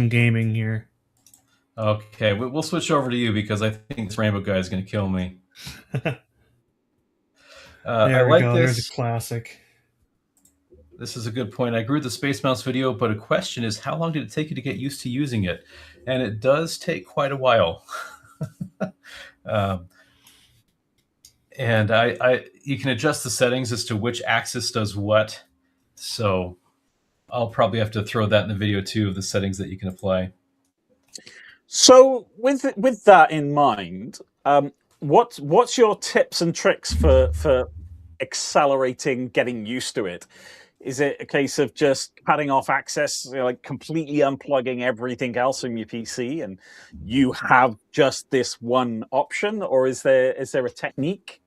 Speaker 3: gaming here.
Speaker 1: Okay, we'll switch over to you because I think this Rainbow guy is going to kill me.
Speaker 3: There we go. There's a classic.
Speaker 1: This is a good point. I agree with the Space Mouse video, but a question is, how long did it take you to get used to using it? And it does take quite a while. And you can adjust the settings as to which axis does what. So I'll probably have to throw that in the video too, of the settings that you can apply.
Speaker 2: So with that in mind, what's your tips and tricks for accelerating getting used to it? Is it a case of just cutting off access, like completely unplugging everything else from your PC, and you have just this one option, or is there a technique?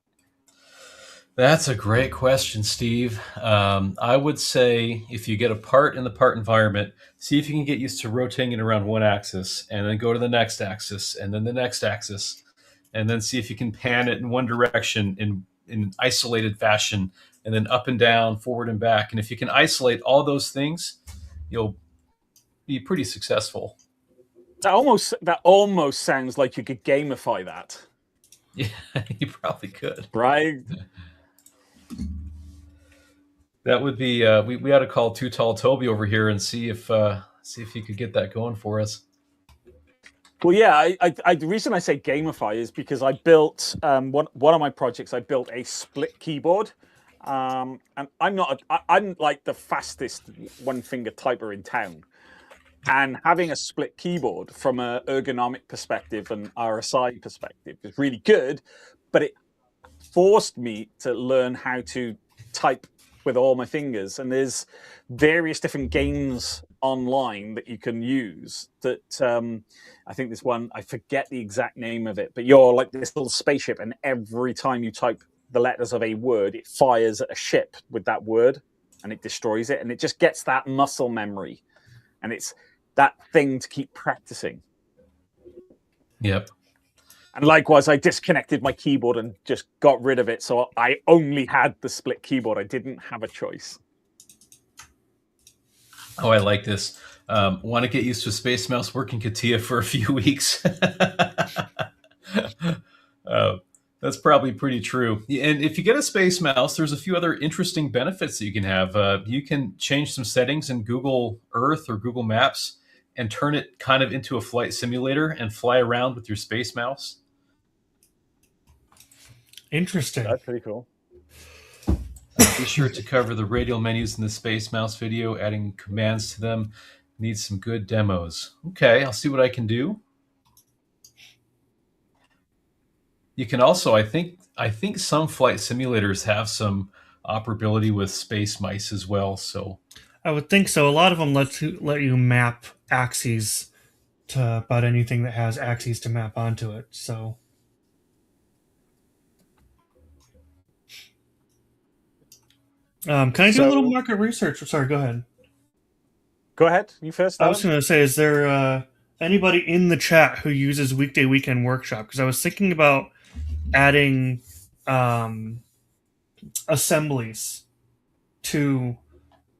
Speaker 1: That's a great question, Steve. I would say if you get a part in the part environment, see if you can get used to rotating it around one axis, and then go to the next axis, and then the next axis, and then see if you can pan it in one direction in isolated fashion, and then up and down, forward and back. And if you can isolate all those things, you'll be pretty successful.
Speaker 2: That almost sounds like you could gamify that.
Speaker 1: Yeah, you probably could.
Speaker 2: Right?
Speaker 1: That would be we ought to call Too Tall Toby over here and see if he could get that going for us.
Speaker 2: Well, yeah, the reason I say gamify is because I built one of my projects. I built a split keyboard, and I'm like the fastest one finger typer in town. And having a split keyboard from an ergonomic perspective and RSI perspective is really good, but it forced me to learn how to type with all my fingers. And there's various different games online that you can use that I think this one, I forget the exact name of it, but you're like this little spaceship, and every time you type the letters of a word, it fires at a ship with that word and it destroys it, and it just gets that muscle memory, and it's that thing to keep practicing.
Speaker 1: Yep.
Speaker 2: And likewise, I disconnected my keyboard and just got rid of it, so I only had the split keyboard. I didn't have a choice.
Speaker 1: Oh, I like this. Want to get used to a Space Mouse working CATIA for a few weeks. That's probably pretty true. And if you get a Space Mouse, there's a few other interesting benefits that you can have. You can change some settings in Google Earth or Google Maps and turn it kind of into a flight simulator and fly around with your Space Mouse.
Speaker 3: Interesting.
Speaker 2: That's pretty cool.
Speaker 1: Be sure to cover the radial menus in the Space Mouse video, adding commands to them. Need some good demos. Okay, I'll see what I can do. You can also, I think some flight simulators have some operability with Space Mice as well. So
Speaker 3: I would think so. A lot of them let you map axes to about anything that has axes to map onto it. So Can I do a little market research? Sorry, go ahead.
Speaker 2: Go ahead. You first.
Speaker 3: I was going to say, is there anybody in the chat who uses Weekday Weekend Workshop? Because I was thinking about adding assemblies to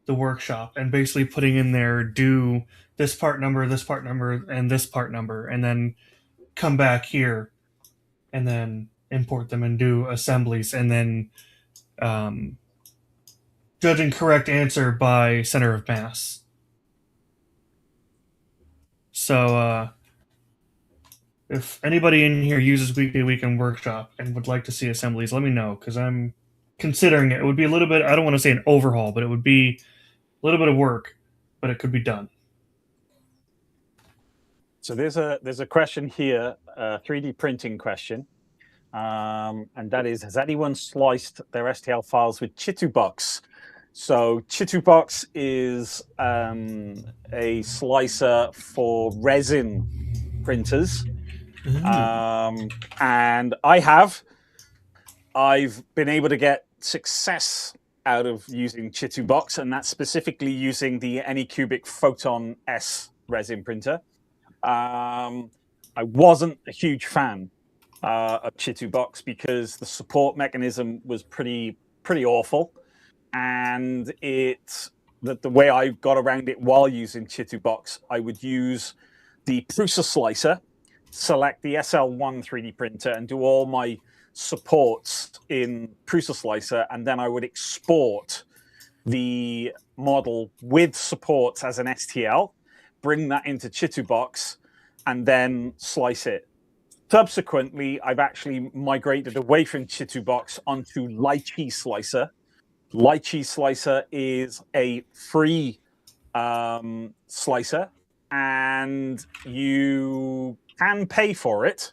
Speaker 3: the workshop and basically putting in there, do this part number, and this part number, and then come back here and then import them and do assemblies, and then judging correct answer by center of mass. So if anybody in here uses Weekday Weekend Workshop and would like to see assemblies, let me know, because I'm considering it. It would be a little bit, I don't want to say an overhaul, but it would be a little bit of work, but it could be done.
Speaker 2: So there's a question here, a 3D printing question, and that is: has anyone sliced their STL files with Chitubox? So Chitubox is a slicer for resin printers, and I've been able to get success out of using Chitubox, and that's specifically using the Anycubic Photon S resin printer. I wasn't a huge fan of Chitubox because the support mechanism was pretty awful, and the way I got around it while using Chitubox, I would use the Prusa slicer, select the SL1 3D printer, and do all my supports in Prusa slicer, and then I would export the model with supports as an STL, bring that into Chitubox, and then slice it. Subsequently, I've actually migrated away from Chitubox onto Lychee Slicer. Lychee Slicer is a free slicer, and you can pay for it,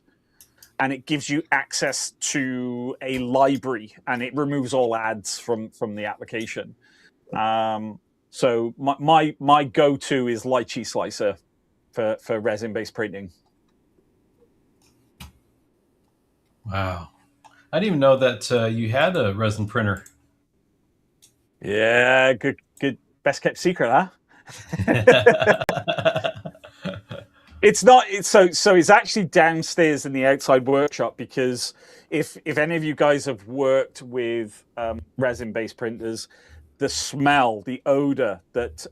Speaker 2: and it gives you access to a library, and it removes all ads from the application. So my go-to is Lychee Slicer for resin-based printing.
Speaker 1: Wow. I didn't even know that you had a resin printer.
Speaker 2: Yeah, good. Best kept secret, huh? It's not. So it's actually downstairs in the outside workshop, because if any of you guys have worked with resin-based printers, the smell, the odor that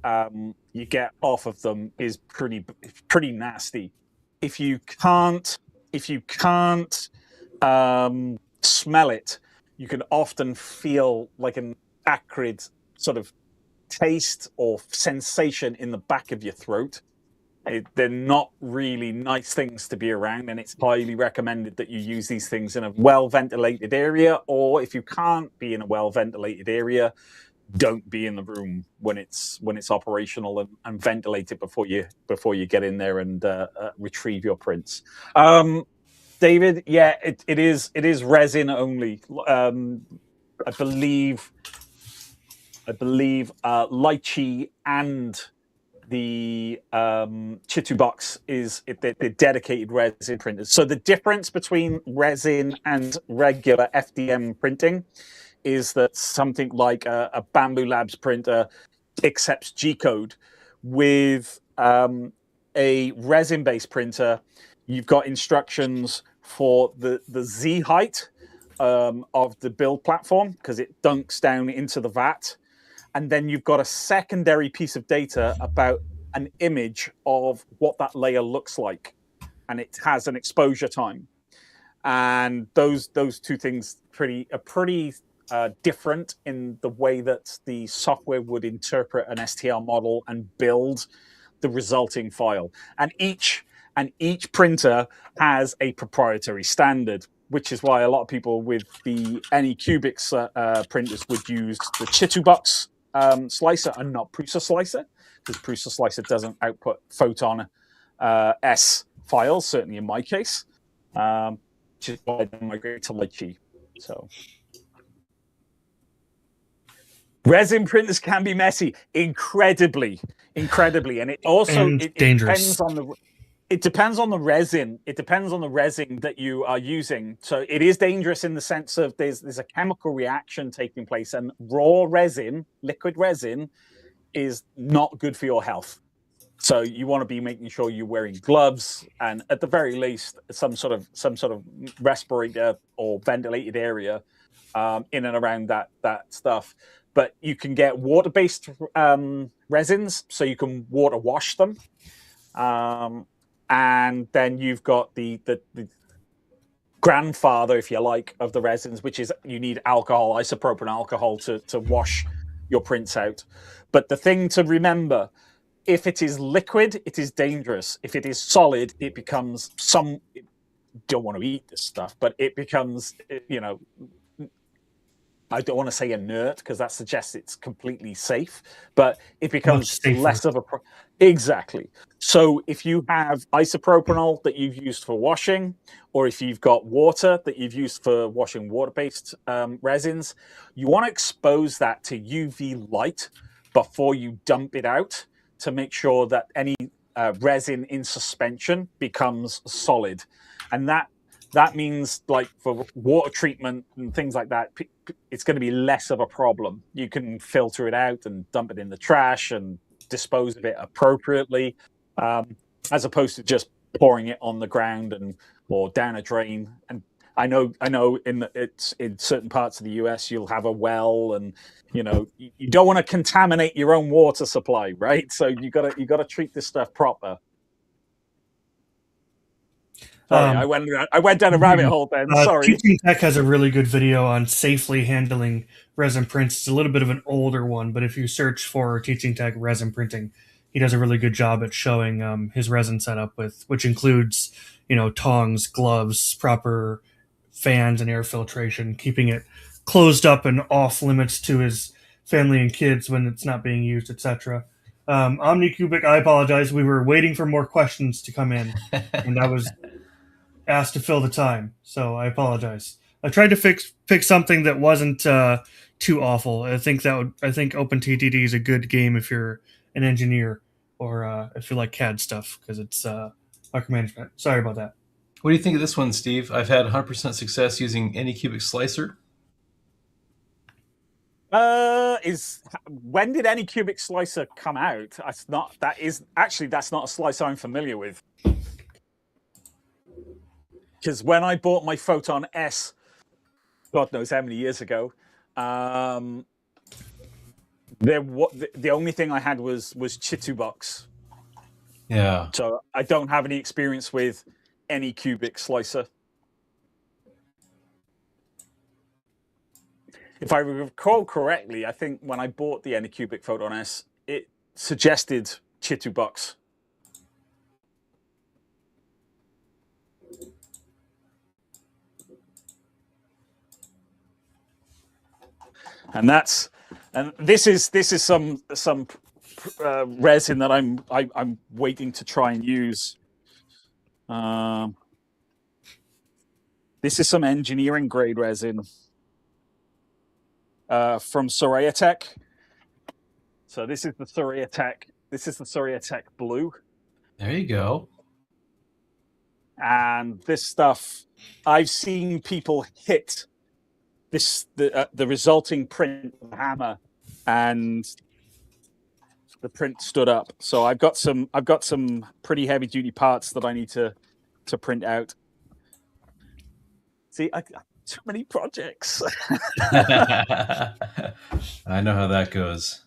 Speaker 2: you get off of them is pretty nasty. If you can't smell it, you can often feel like an acrid sort of taste or sensation in the back of your throat. They're not really nice things to be around, and it's highly recommended that you use these things in a well-ventilated area, or if you can't be in a well-ventilated area, don't be in the room when it's operational, and ventilate it before you get in there and retrieve your prints. David, yeah, it is resin only. I believe Lychee and the Chitubox they're dedicated resin printers. So the difference between resin and regular FDM printing is that something like a Bamboo Labs printer accepts G-code. With a resin-based printer, you've got instructions for the Z height of the build platform, because it dunks down into the vat. And then you've got a secondary piece of data about an image of what that layer looks like, and it has an exposure time. And those two things are pretty different in the way that the software would interpret an STL model and build the resulting file. And each printer has a proprietary standard, which is why a lot of people with the Anycubic printers would use the Chitubox slicer and not Prusa slicer, because Prusa slicer doesn't output Photon S files, certainly in my case, which is why I migrated to Lychee. So resin printers can be messy, incredibly, and it also it
Speaker 3: dangerous.
Speaker 2: depends on It depends on the resin. It depends on the resin that you are using. So it is dangerous in the sense of there's a chemical reaction taking place, and raw resin, liquid resin, is not good for your health. So you want to be making sure you're wearing gloves, and at the very least, some sort of respirator or ventilated area in and around that stuff. But you can get water-based resins, so you can water wash them. And then you've got the grandfather, if you like, of the resins, which is you need alcohol, isopropyl alcohol, to wash your prints out. But the thing to remember, if it is liquid, it is dangerous. If it is solid, it becomes don't want to eat this stuff, but it becomes, I don't want to say inert because that suggests it's completely safe, but it becomes less of a exactly. So if you have isopropanol that you've used for washing, or if you've got water that you've used for washing water-based resins, you want to expose that to UV light before you dump it out to make sure that any resin in suspension becomes solid. And that means, like, for water treatment and things like that, it's going to be less of a problem. You can filter it out and dump it in the trash and dispose of it appropriately, as opposed to just pouring it on the ground or down a drain. And I know in certain parts of the US you'll have a well, and you don't want to contaminate your own water supply, right? So you gotta treat this stuff proper. Sorry, I went down a rabbit hole then. Sorry.
Speaker 3: Teaching Tech has a really good video on safely handling resin prints. It's a little bit of an older one, but if you search for Teaching Tech resin printing, he does a really good job at showing his resin setup, which includes tongs, gloves, proper fans and air filtration, keeping it closed up and off limits to his family and kids when it's not being used, etc. OmniCubic, I apologize. We were waiting for more questions to come in, and I was asked to fill the time, so I apologize. I tried to pick something that wasn't too awful. I think OpenTTD is a good game if you're an engineer or if you like CAD stuff, because it's micromanagement. Sorry about that.
Speaker 1: What do you think of this one, Steve? I've had 100% success using Anycubic Slicer.
Speaker 2: When did Anycubic Slicer come out? That's not a slicer I'm familiar with. Because when I bought my Photon S, God knows how many years ago, the only thing I had was Chitubox.
Speaker 1: Yeah.
Speaker 2: So I don't have any experience with Anycubic Slicer. If I recall correctly, I think when I bought the Anycubic Photon S, it suggested Chitubox. And this is some resin that I'm waiting to try and use. This is some engineering grade resin from Soraya Tech. So this is the Soraya Tech. This is the Soraya Tech Blue.
Speaker 1: There you go.
Speaker 2: And this stuff, I've seen people hit the resulting print with a hammer, and the print stood up. So I've got some pretty heavy duty parts that I need to print out. See, I got too many projects.
Speaker 1: I know how that goes.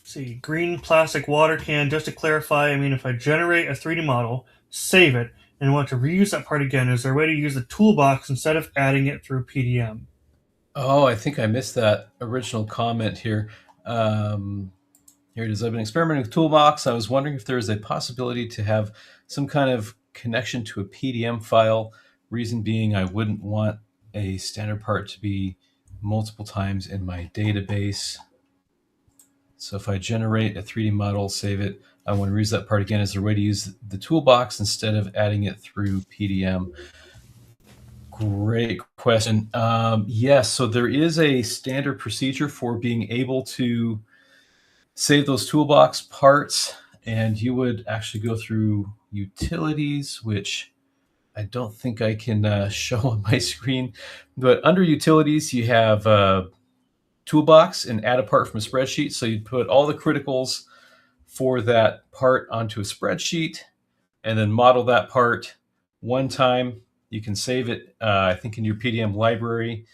Speaker 3: See, green plastic water can. Just to clarify, if I generate a 3D model, save it, and want to reuse that part again, is there a way to use the toolbox instead of adding it through PDM?
Speaker 1: Oh, I think I missed that original comment here. Here it is. I've been experimenting with Toolbox. I was wondering if there is a possibility to have some kind of connection to a PDM file. Reason being, I wouldn't want a standard part to be multiple times in my database. So if I generate a 3D model, save it, I want to reuse that part again. Is there a way to use the toolbox instead of adding it through PDM? Great question. Yes, so there is a standard procedure for being able to save those toolbox parts and you would actually go through utilities, which I don't think I can show on my screen. But under utilities, you have toolbox and add a part from a spreadsheet. So you'd put all the criticals for that part onto a spreadsheet and then model that part one time. You can save it, I think, in your PDM library,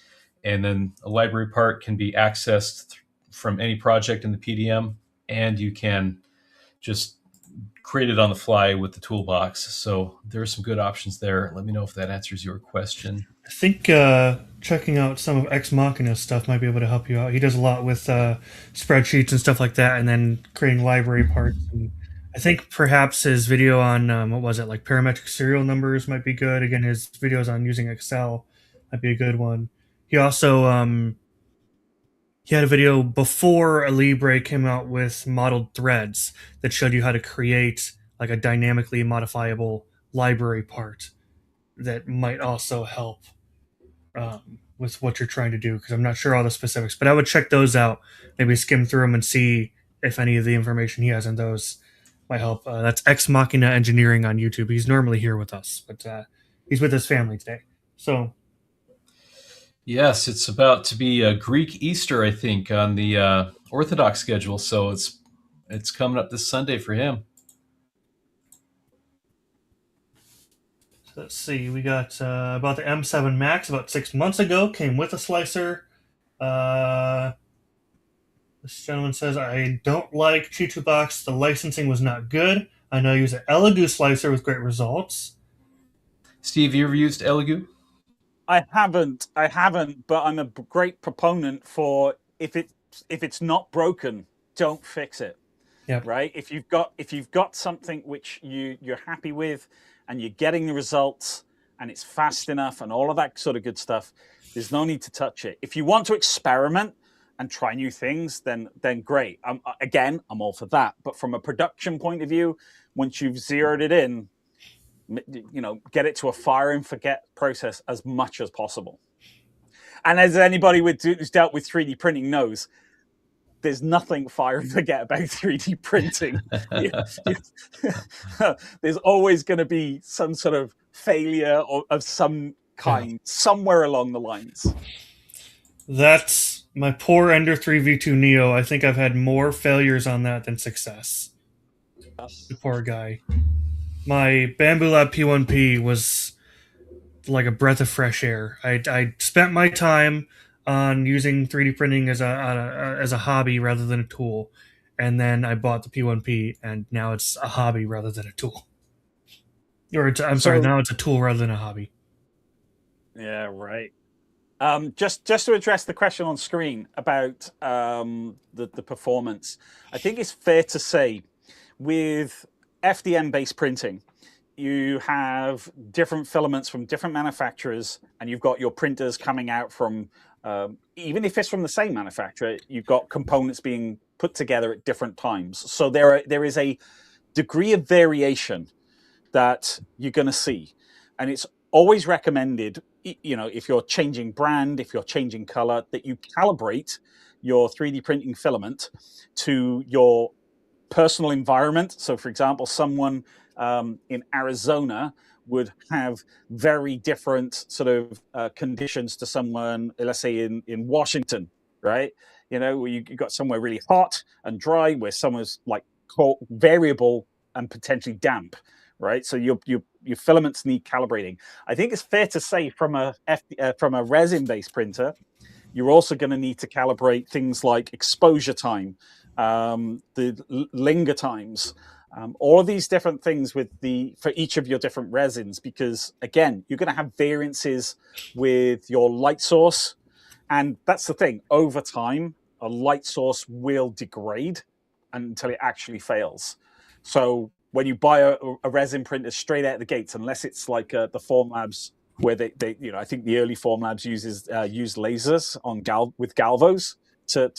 Speaker 1: and then a library part can be accessed from any project in the PDM, and you can just create it on the fly with the toolbox. So there are some good options there. Let me know if that answers your question.
Speaker 3: I think checking out some of Ex Machina's stuff might be able to help you out. He does a lot with spreadsheets and stuff like that, and then creating library parts. And I think perhaps his video on what was it, like parametric serial numbers might be good. Again, his videos on using Excel might be a good one. He also he had a video before Alibre came out with modeled threads that showed you how to create like a dynamically modifiable library part that might also help with what you're trying to do, because I'm not sure all the specifics, but I would check those out, maybe skim through them and see if any of the information he has in those might help. That's Ex Machina Engineering on YouTube. He's normally here with us, but he's with his family today. So
Speaker 1: Yes, it's about to be a Greek Easter, I think, on the Orthodox schedule. So it's coming up this Sunday for him.
Speaker 3: let's see. We got about the M7 Max about 6 months ago. Came with a slicer. This gentleman says, I don't like Box. The licensing was not good. I know I use an Elegoo slicer with great results.
Speaker 1: Steve, you ever used Elegoo?
Speaker 2: I haven't, but I'm a great proponent for if it's not broken, don't fix it.
Speaker 3: Yep.
Speaker 2: Right? If you've got something which you're happy with and you're getting the results and it's fast enough and all of that sort of good stuff, there's no need to touch it. If you want to experiment and try new things, then great. I'm all for that. But from a production point of view, once you've zeroed it in, get it to a fire and forget process as much as possible. And as anybody who's dealt with 3D printing knows, there's nothing fire and forget about 3D printing. There's always going to be some sort of failure of some kind somewhere along the lines.
Speaker 3: That's my poor Ender 3 V2 Neo. I think I've had more failures on that than success. The poor guy. My Bamboo Lab P1P was like a breath of fresh air. I spent my time on using 3D printing as a hobby rather than a tool, and then I bought the P1P, and now it's a hobby rather than a tool. Now it's a tool rather than a hobby.
Speaker 2: Yeah, right. Just to address the question on screen about the performance, I think it's fair to say with FDM-based printing, you have different filaments from different manufacturers, and you've got your printers coming out from, even if it's from the same manufacturer, you've got components being put together at different times. So there is a degree of variation that you're going to see. And it's always recommended, if you're changing brand, if you're changing color, that you calibrate your 3D printing filament to your personal environment. So, for example, someone in Arizona would have very different sort of conditions to someone, let's say, in Washington, right? Where you got somewhere really hot and dry, where someone's like cold, variable and potentially damp, right? So your filaments need calibrating. I think it's fair to say from a resin-based printer, you're also going to need to calibrate things like exposure time, the linger times, all of these different things for each of your different resins, because again, you're going to have variances with your light source. And that's the thing, over time, a light source will degrade until it actually fails. So when you buy a resin printer straight out of the gates, unless it's like the Formlabs, where they I think the early Formlabs used lasers on with galvos to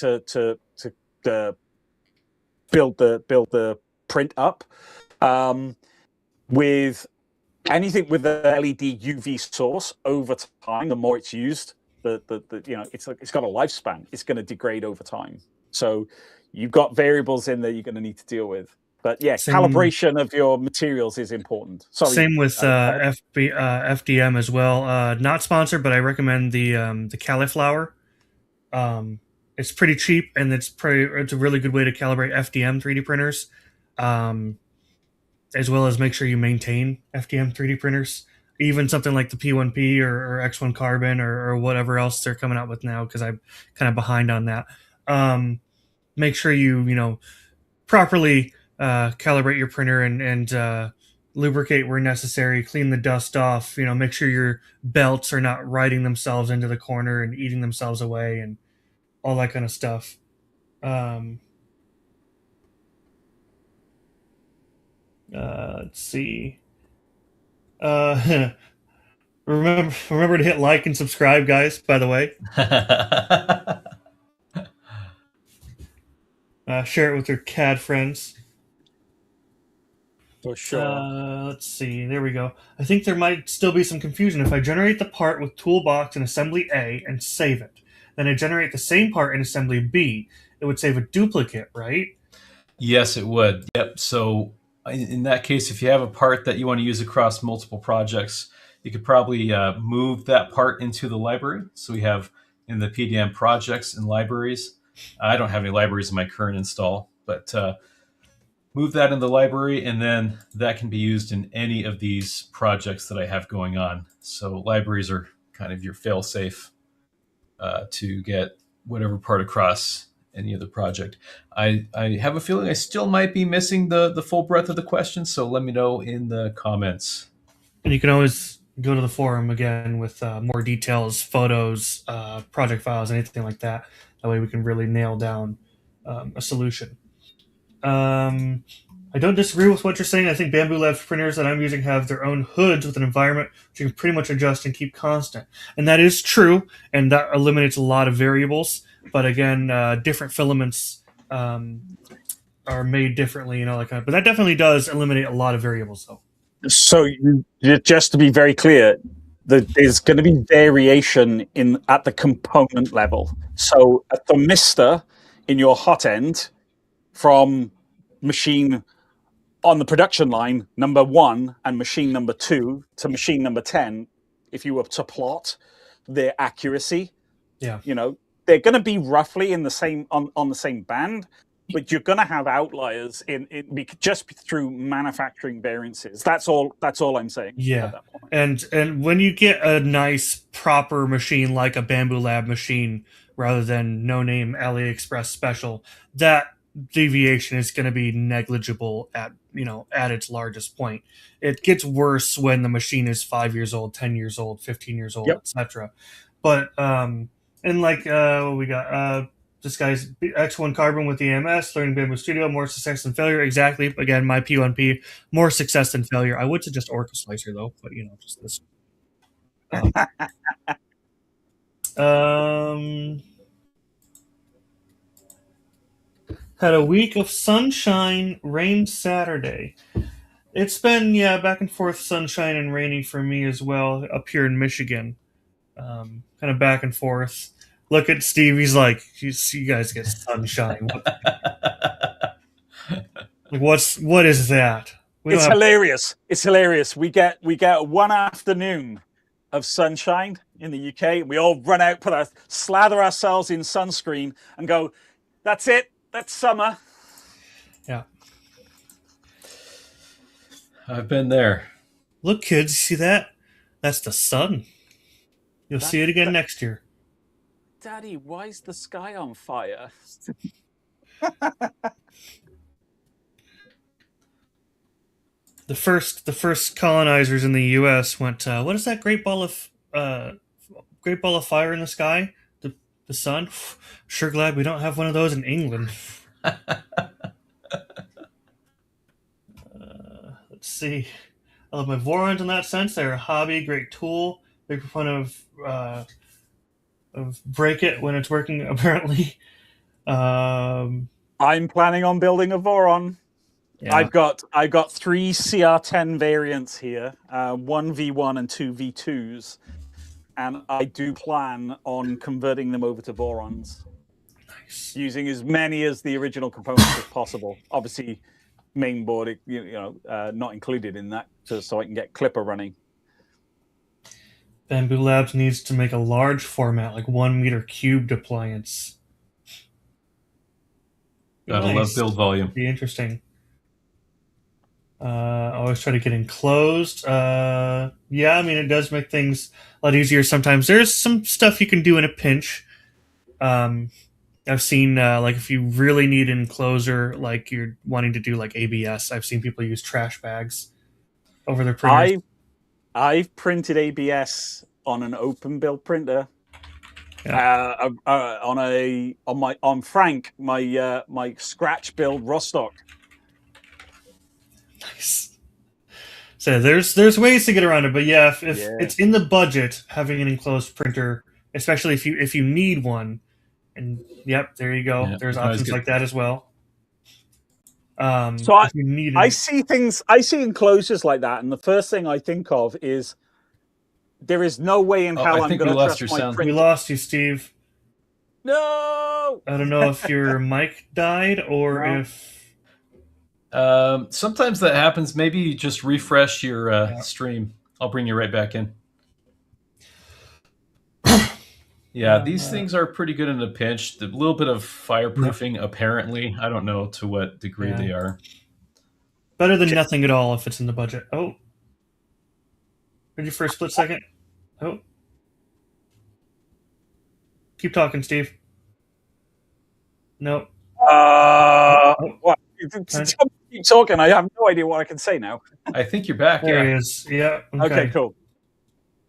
Speaker 2: build the print up. With anything with the LED UV source, over time, the more it's used, it's got a lifespan. It's going to degrade over time. So you've got variables in there you're going to need to deal with. But yeah, calibration of your materials is important. Sorry.
Speaker 3: Same with FDM as well. Not sponsored, but I recommend the cauliflower. It's pretty cheap, and it's a really good way to calibrate FDM 3D printers, as well as make sure you maintain FDM 3D printers. Even something like the P1P or X1 Carbon or whatever else they're coming out with now, because I'm kind of behind on that. Make sure you properly calibrate your printer and lubricate where necessary, clean the dust off, make sure your belts are not riding themselves into the corner and eating themselves away and all that kind of stuff. Let's see. Remember to hit like and subscribe, guys, by the way. Share it with your CAD friends.
Speaker 2: For sure.
Speaker 3: Let's see. There we go. I think there might still be some confusion. If I generate the part with Toolbox and Assembly A and save it, then I generate the same part in Assembly B, it would save a duplicate, right?
Speaker 1: Yes, it would. Yep. So in that case, if you have a part that you want to use across multiple projects, you could probably move that part into the library. So we have in the PDM projects and libraries. I don't have any libraries in my current install, but move that in the library, and then that can be used in any of these projects that I have going on. So libraries are kind of your fail-safe to get whatever part across any other project. I have a feeling I still might be missing the full breadth of the question, so let me know in the comments.
Speaker 3: And you can always go to the forum again with more details, photos, project files, anything like that. That way we can really nail down a solution. I don't disagree with what you're saying. I think Bamboo Labs printers that I'm using have their own hoods with an environment which you can pretty much adjust and keep constant. And that is true, and that eliminates a lot of variables. But again, different filaments are made differently, but that definitely does eliminate a lot of variables, though.
Speaker 2: So, just to be very clear, there's going to be variation at the component level. So, a thermistor in your hot end from machine on the production line number 1 and machine number 2 to machine number 10, if you were to plot their accuracy, they're going to be roughly in the same on the same band, but you're going to have outliers in just through manufacturing variances. That's all I'm saying.
Speaker 3: Yeah,
Speaker 2: at that point.
Speaker 3: And when you get a nice proper machine like a Bamboo Lab machine rather than no name AliExpress special, that deviation is going to be negligible at its largest point. It gets worse when the machine is 5 years old, 10 years old, 15 years old, etc. But and like what we got this guy's X1 Carbon with the EMS, learning Bamboo Studio, more success than failure. Exactly. Again, my P1P, more success than failure. I would suggest Orca Slicer though, but just this. Had a week of sunshine, rain Saturday. It's been, back and forth sunshine and rainy for me as well up here in Michigan. Kind of back and forth. Look at Steve. He's like, you guys get sunshine. What is that?
Speaker 2: It's hilarious. It's hilarious. We get one afternoon of sunshine in the UK. We all run out, slather ourselves in sunscreen and go, that's it. That's summer.
Speaker 3: Yeah.
Speaker 1: I've been there.
Speaker 3: Look, kids, see that? That's the sun. You'll see it again next year.
Speaker 2: Daddy, why is the sky on fire?
Speaker 3: The first colonizers in the U.S. went. What is that great ball of fire in the sky? The sun. Sure glad we don't have one of those in England. Let's see. I love my Vorons in that sense. They're a hobby, great tool. Big proponent of break it when it's working. Apparently,
Speaker 2: I'm planning on building a Voron. Yeah. I've got 3 CR10 variants here, 1 V1 and 2 V2s, and I do plan on converting them over to Vorons.
Speaker 3: Nice.
Speaker 2: Using as many as the original components as possible. Obviously, main board, not included in that, so I can get Clipper running.
Speaker 3: Bamboo Labs needs to make a large format, like 1 meter cubed appliance.
Speaker 1: Gotta love build volume.
Speaker 3: Be interesting. Always try to get enclosed. Yeah, I mean, it does make things a lot easier sometimes. There's some stuff you can do in a pinch. I've seen, like, if you really need an enclosure, like you're wanting to do like ABS, I've seen people use trash bags over their printers.
Speaker 2: I've printed ABS on an open build printer.
Speaker 3: Yeah.
Speaker 2: On Frank, my scratch build Rostock.
Speaker 3: Nice. So there's ways to get around it, but yeah, if it's in the budget, having an enclosed printer, especially if you need one, and yep, there you go. There's options like that as well.
Speaker 2: So I see enclosures like that, and the first thing I think of is there is no way in hell I'm going to trust my printer.
Speaker 3: We lost you, Steve.
Speaker 2: No.
Speaker 3: I don't know if your mic died or if.
Speaker 1: Sometimes that happens. Maybe you just refresh your stream. I'll bring you right back in. Yeah, these things are pretty good in a pinch. A little bit of fireproofing, apparently. I don't know to what degree they are.
Speaker 3: Better than nothing at all if it's in the budget. Oh. Did you for a split second? Oh. Keep talking, Steve. Nope.
Speaker 2: What? Keep talking. I have no idea what I can say now.
Speaker 1: I think you're back.
Speaker 3: There he is. Yeah.
Speaker 2: Okay, cool.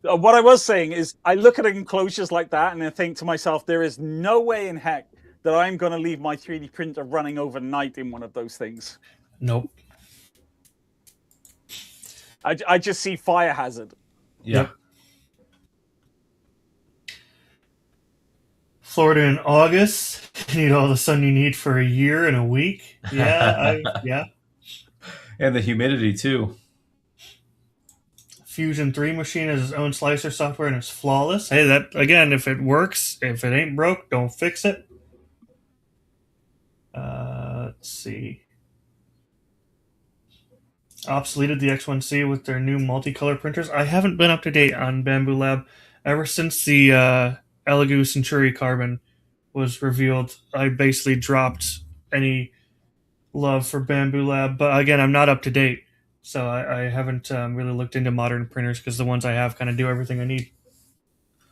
Speaker 2: What I was saying is I look at enclosures like that and I think to myself, there is no way in heck that I'm going to leave my 3D printer running overnight in one of those things.
Speaker 3: Nope.
Speaker 2: I just see fire hazard.
Speaker 1: Yeah. Yep.
Speaker 3: Florida in August. You need all the sun you need for a year and a week. Yeah. Yeah.
Speaker 1: And the humidity too.
Speaker 3: Fusion 3 machine has its own slicer software and it's flawless. Hey, that again, if it works, if it ain't broke, don't fix it. Let's see. Obsoleted the X1C with their new multicolor printers. I haven't been up to date on Bamboo Lab ever since the Elegoo Centuri Carbon was revealed. I basically dropped any love for Bamboo Lab, but again, I'm not up to date. So I haven't really looked into modern printers because the ones I have kind of do everything I need.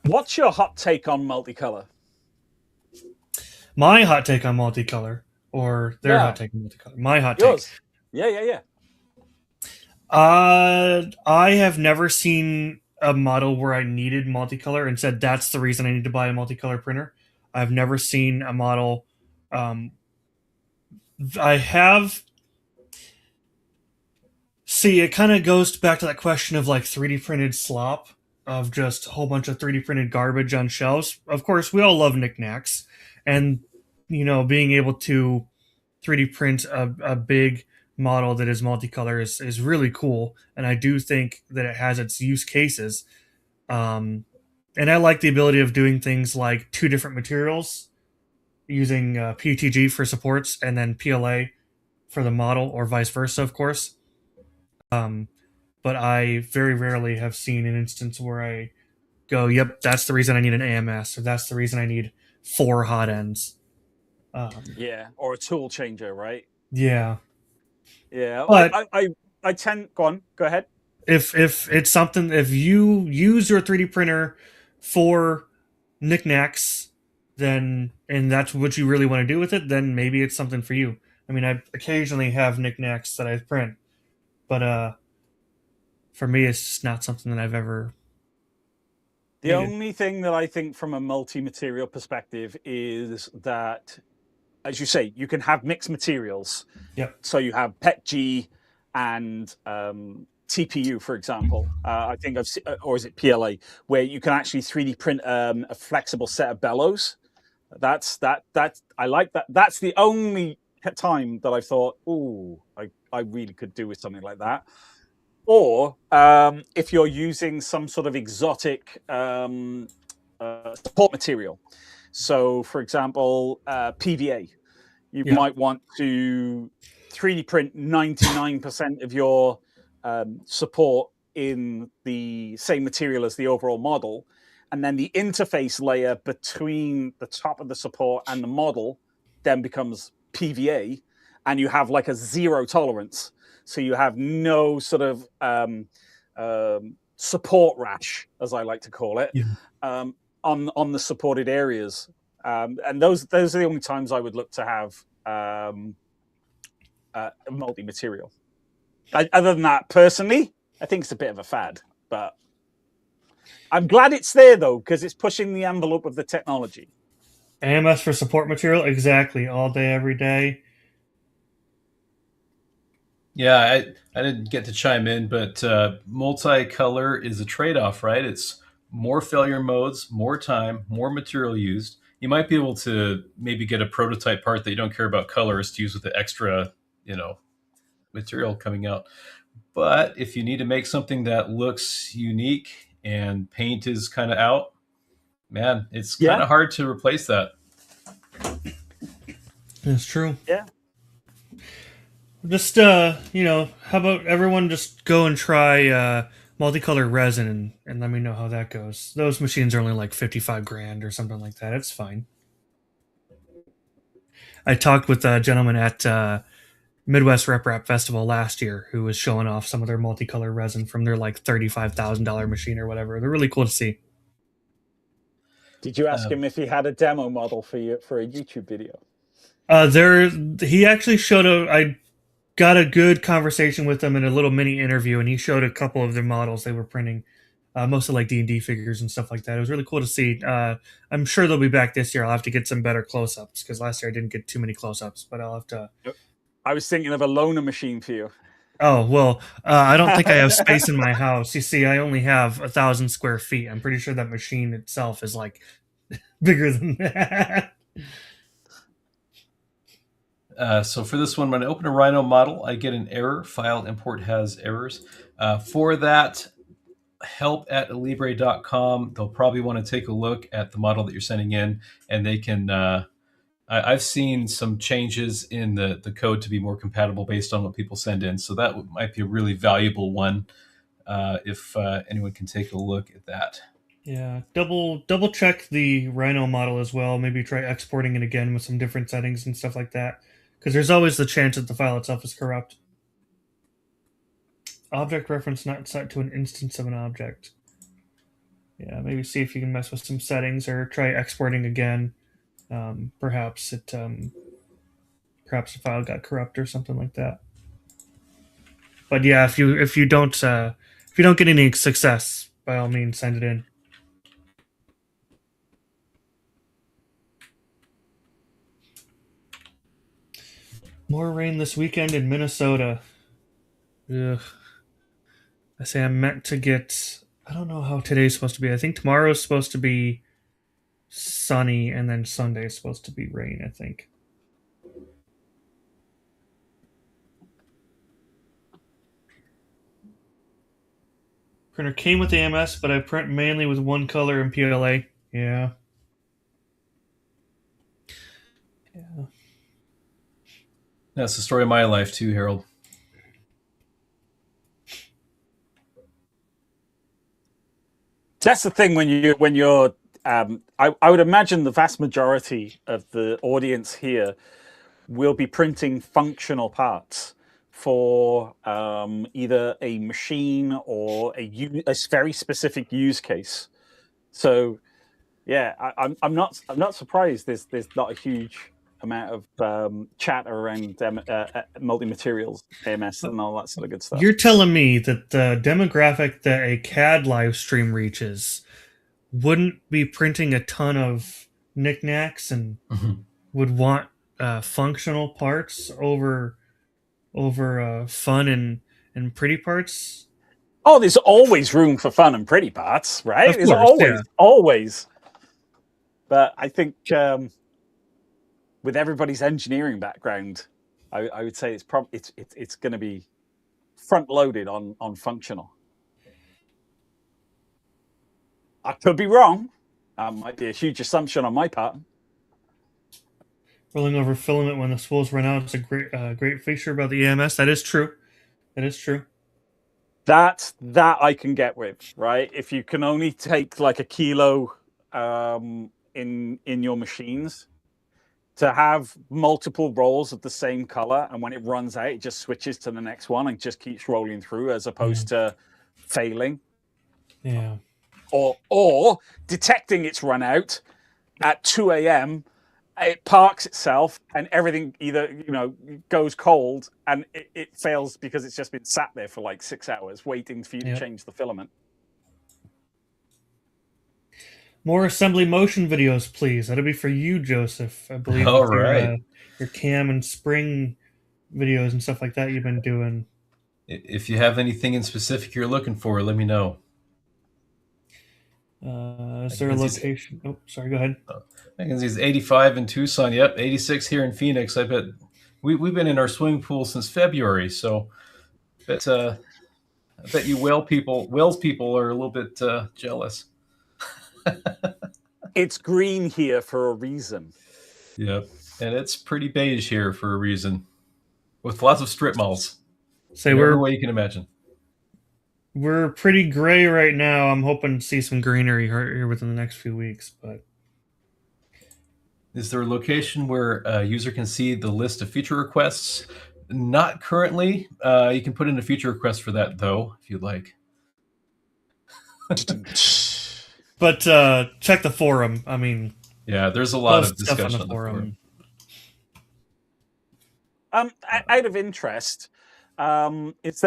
Speaker 2: What's your hot take on multicolor?
Speaker 3: My hot take on multicolor, or their hot take on multicolor? My hot
Speaker 2: Yours.
Speaker 3: take.
Speaker 2: Yeah.
Speaker 3: I have never seen a model where I needed multicolor and said that's the reason I need to buy a multicolor printer. I've never seen a model. I have. See, it kind of goes back to that question of like 3D printed slop, of just a whole bunch of 3D printed garbage on shelves. Of course, we all love knickknacks, and being able to 3D print a big model that is multicolor is really cool, and I do think that it has its use cases. And I like the ability of doing things like 2 different materials, using PETG for supports and then PLA for the model, or vice versa, of course. But I very rarely have seen an instance where I go, yep, that's the reason I need an AMS, or that's the reason I need 4 hot ends.
Speaker 2: Or a tool changer, right?
Speaker 3: Yeah.
Speaker 2: But I tend... Go ahead.
Speaker 3: If it's something, if you use your 3D printer for knickknacks, and that's what you really want to do with it, then maybe it's something for you. I mean, I occasionally have knickknacks that I print, but for me, it's just not something that I've ever...
Speaker 2: The only thing that I think from a multi-material perspective is that, as you say, you can have mixed materials.
Speaker 3: Yep.
Speaker 2: So you have PETG and TPU, for example. I think I've seen, or is it PLA, where you can actually 3D print a flexible set of bellows. I like that. That's the only time that I thought, ooh, I really could do with something like that. Or if you're using some sort of exotic support material. So, for example, PVA. You might want to 3D print 99% of your support in the same material as the overall model, and then the interface layer between the top of the support and the model then becomes PVA, and you have like a zero tolerance. So you have no sort of support rash, as I like to call it, on the supported areas. And those are the only times I would look to have multi-material. Other than that, personally, I think it's a bit of a fad, but I'm glad it's there though, because it's pushing the envelope of the technology.
Speaker 3: AMS for support material, exactly, all day, every day.
Speaker 1: Yeah, I didn't get to chime in, but multicolor is a trade-off, right? It's more failure modes, more time, more material used. You might be able to maybe get a prototype part that you don't care about colors to use with the extra, material coming out. But if you need to make something that looks unique and paint is kind of out, man, it's kind of hard to replace that.
Speaker 3: That's true.
Speaker 2: Yeah.
Speaker 3: Just how about everyone just go and try multicolor resin and let me know how that goes. Those machines are only like 55 grand or something like that. It's fine. I talked with a gentleman at Midwest Rep Rap Festival last year who was showing off some of their multicolor resin from their like $35,000 machine or whatever. They're really cool to see.
Speaker 2: Did you ask him if he had a demo model for a YouTube video?
Speaker 3: He actually showed I got a good conversation with him in a little mini interview, and he showed a couple of their models they were printing, mostly like D&D figures and stuff like that. It was really cool to see. I'm sure they'll be back this year. I'll have to get some better close-ups because last year I didn't get too many close-ups, but I'll have to.
Speaker 2: I was thinking of a loaner machine for you.
Speaker 3: Oh, well, I don't think I have space in my house. You see, I only have 1,000 square feet. I'm pretty sure that machine itself is like bigger than that.
Speaker 1: So for this one, when I open a Rhino model, I get an error. File import has errors. For that, help@alibre.com. They'll probably want to take a look at the model that you're sending in, and they can. I've seen some changes in the code to be more compatible based on what people send in. So that might be a really valuable one if anyone can take a look at that.
Speaker 3: Yeah, double check the Rhino model as well. Maybe try exporting it again with some different settings and stuff like that. Because there's always the chance that the file itself is corrupt. Object reference not set to an instance of an object. Yeah, maybe see if you can mess with some settings or try exporting again. Perhaps the file got corrupt or something like that. But yeah, if you don't get any success, by all means, send it in. More rain this weekend in Minnesota. Ugh. I say I'm meant to get. I don't know how today's supposed to be. I think tomorrow's supposed to be sunny, and then Sunday's supposed to be rain, I think. Printer came with AMS, but I print mainly with one color and PLA. Yeah. Yeah.
Speaker 1: That's the story of my life too, Harold.
Speaker 2: That's the thing when you're. I would imagine the vast majority of the audience here will be printing functional parts for either a machine or a very specific use case. So, yeah, I'm not surprised. There's not a huge amount of chat around multi-materials, AMS, and all that sort of good stuff.
Speaker 3: You're telling me that the demographic that a CAD live stream reaches wouldn't be printing a ton of knickknacks and would want functional parts over fun and pretty parts?
Speaker 2: Oh, there's always room for fun and pretty parts, right? There's always. But I think with everybody's engineering background, I would say it's going to be front loaded on functional. I could be wrong. Might be a huge assumption on my part.
Speaker 3: Rolling over filament when the spools run out is a great feature about the EMS. That is true. That is true.
Speaker 2: That I can get with, right? If you can only take like a kilo in your machines, to have multiple rolls of the same color, and when it runs out, it just switches to the next one and just keeps rolling through, as opposed to failing.
Speaker 3: Yeah.
Speaker 2: Or detecting it's run out at 2 a.m. It parks itself and everything either goes cold and it fails because it's just been sat there for like 6 hours waiting for you to change the filament.
Speaker 3: More assembly motion videos, please. That'll be for you, Joseph. I believe.
Speaker 1: All right.
Speaker 3: Your cam and spring videos and stuff like that you've been doing.
Speaker 1: If you have anything in specific you're looking for, let me know.
Speaker 3: Is there a location? Oh, sorry, go ahead.
Speaker 1: I can see it's 85 in Tucson. Yep, 86 here in Phoenix. I bet we've been in our swimming pool since February, so I bet you Wells people are a little bit jealous.
Speaker 2: It's green here for a reason.
Speaker 1: Yep, and it's pretty beige here for a reason, with lots of strip malls.
Speaker 3: Say
Speaker 1: every way you can imagine.
Speaker 3: We're pretty gray right now. I'm hoping to see some greenery here within the next few weeks. But
Speaker 1: is there a location where a user can see the list of feature requests? Not currently. You can put in a feature request for that, though, if you'd like.
Speaker 3: But check the forum. I mean,
Speaker 1: yeah, there's a lot of discussion on the forum.
Speaker 2: Out of interest, is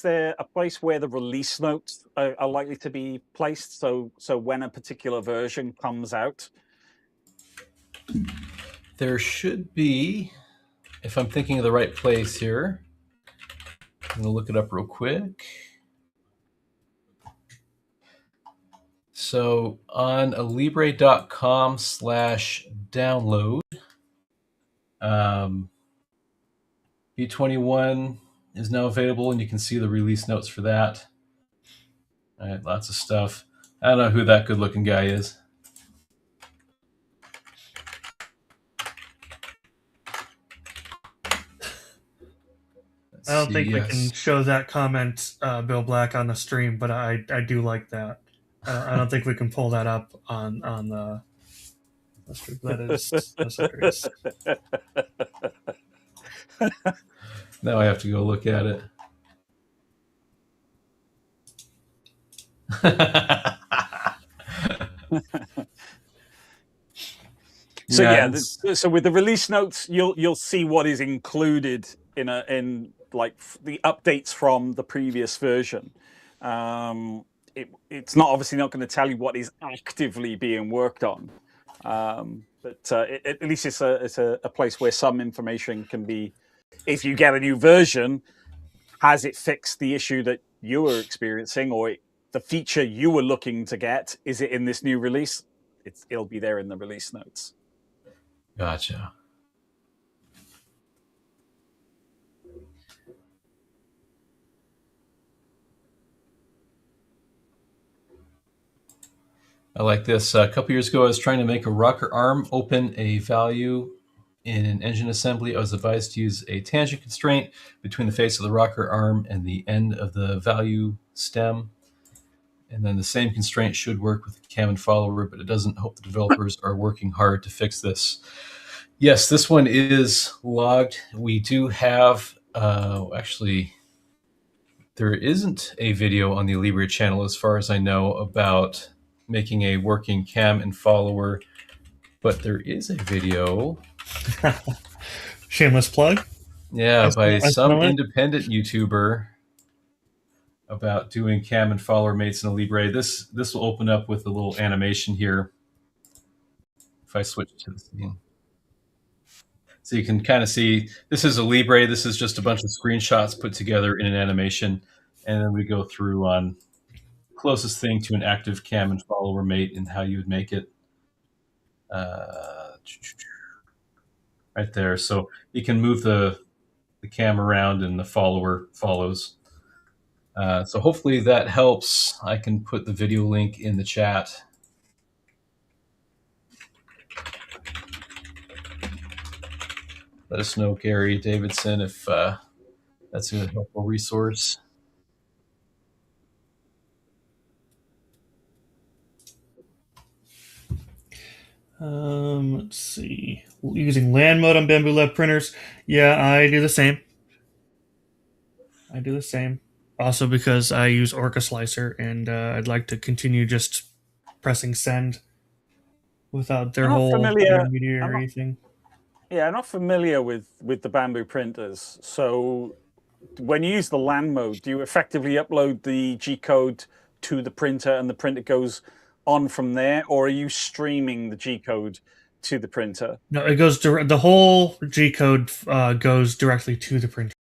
Speaker 2: there a place where the release notes are likely to be placed? So when a particular version comes out,
Speaker 1: there should be. If I'm thinking of the right place here, I'm going to look it up real quick. So on alibre.com/download, B21 is now available, and you can see the release notes for that. All right, lots of stuff. I don't know who that good-looking guy is.
Speaker 3: I don't think we can show that comment, Bill Black, on the stream, but I do like that. I don't think we can pull that up on the. That's hilarious.
Speaker 1: Now I have to go look at it.
Speaker 2: So so with the release notes, you'll see what is included in like the updates from the previous version. It's not obviously not going to tell you what is actively being worked on, but at least it's a place where some information can be. If you get a new version, has it fixed the issue that you were experiencing, or the feature you were looking to get? Is it in this new release? It'll be there in the release notes.
Speaker 1: Gotcha. I like this. A couple years ago, I was trying to make a rocker arm open a value in an engine assembly. I was advised to use a tangent constraint between the face of the rocker arm and the end of the value stem. And then the same constraint should work with the cam and follower, but it doesn't. Hope the developers are working hard to fix this. Yes, this one is logged. We do have, actually, there isn't a video on the Alibre channel, as far as I know, about making a working cam and follower, but there is a video.
Speaker 3: Shameless plug.
Speaker 1: Yeah, by some independent YouTuber about doing cam and follower mates in Alibre. This will open up with a little animation here. If I switch to the scene. So you can kind of see, this is Alibre. This is just a bunch of screenshots put together in an animation. And then we go through on closest thing to an active cam and follower mate and how you would make it. Right there. So you can move the cam around and the follower follows. So hopefully that helps. I can put the video link in the chat. let us know, Gary Davidson, if that's a helpful resource.
Speaker 3: Let's see. Using LAN mode on Bamboo Lab printers. Yeah, I do the same. Also because I use Orca Slicer, and I'd like to continue just pressing send without their
Speaker 2: I'm not
Speaker 3: whole
Speaker 2: familiar.
Speaker 3: intermediary thing.
Speaker 2: Yeah, I'm not familiar with the Bamboo printers. So when you use the LAN mode, do you effectively upload the G code to the printer and the printer goes on from there, or are you streaming the G code to the printer?
Speaker 3: No, it goes the whole G code goes directly to the printer.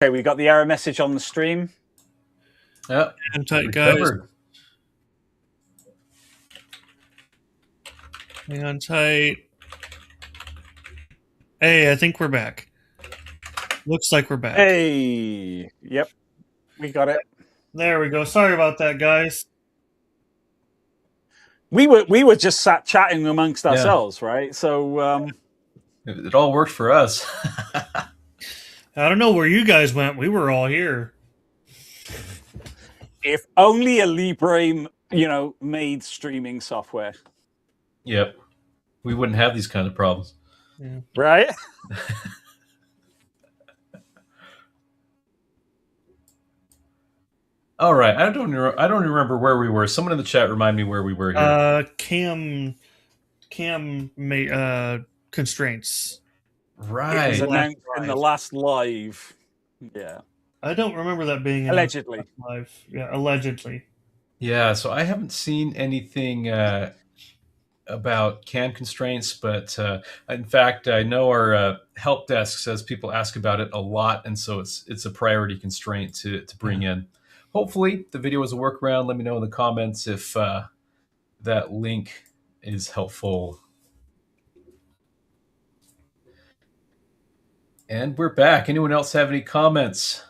Speaker 2: Okay, we got the error message on the stream.
Speaker 1: Yep.
Speaker 3: Hang tight, guys.
Speaker 1: Recovered.
Speaker 3: Hang on tight. Hey, I think we're back. Looks like we're back.
Speaker 2: Hey, yep, we got it.
Speaker 3: There we go. Sorry about that, guys.
Speaker 2: We were just sat chatting amongst ourselves, right? So
Speaker 1: it all worked for us.
Speaker 3: I don't know where you guys went. We were all here.
Speaker 2: if only Alibre, made streaming software.
Speaker 1: Yep. We wouldn't have these kind of problems.
Speaker 3: Yeah.
Speaker 2: Right?
Speaker 1: All right. I don't remember where we were. Someone in the chat remind me where we were here.
Speaker 3: Cam constraints.
Speaker 1: Right.
Speaker 2: It was announced in the last live. Yeah.
Speaker 3: I don't remember that being
Speaker 2: allegedly
Speaker 3: live. Yeah, allegedly.
Speaker 1: Yeah, so I haven't seen anything about cam constraints, but in fact, I know our help desk says people ask about it a lot, and so it's a priority constraint to bring in. Hopefully, the video is a workaround. Let me know in the comments if that link is helpful. And we're back. Anyone else have any comments?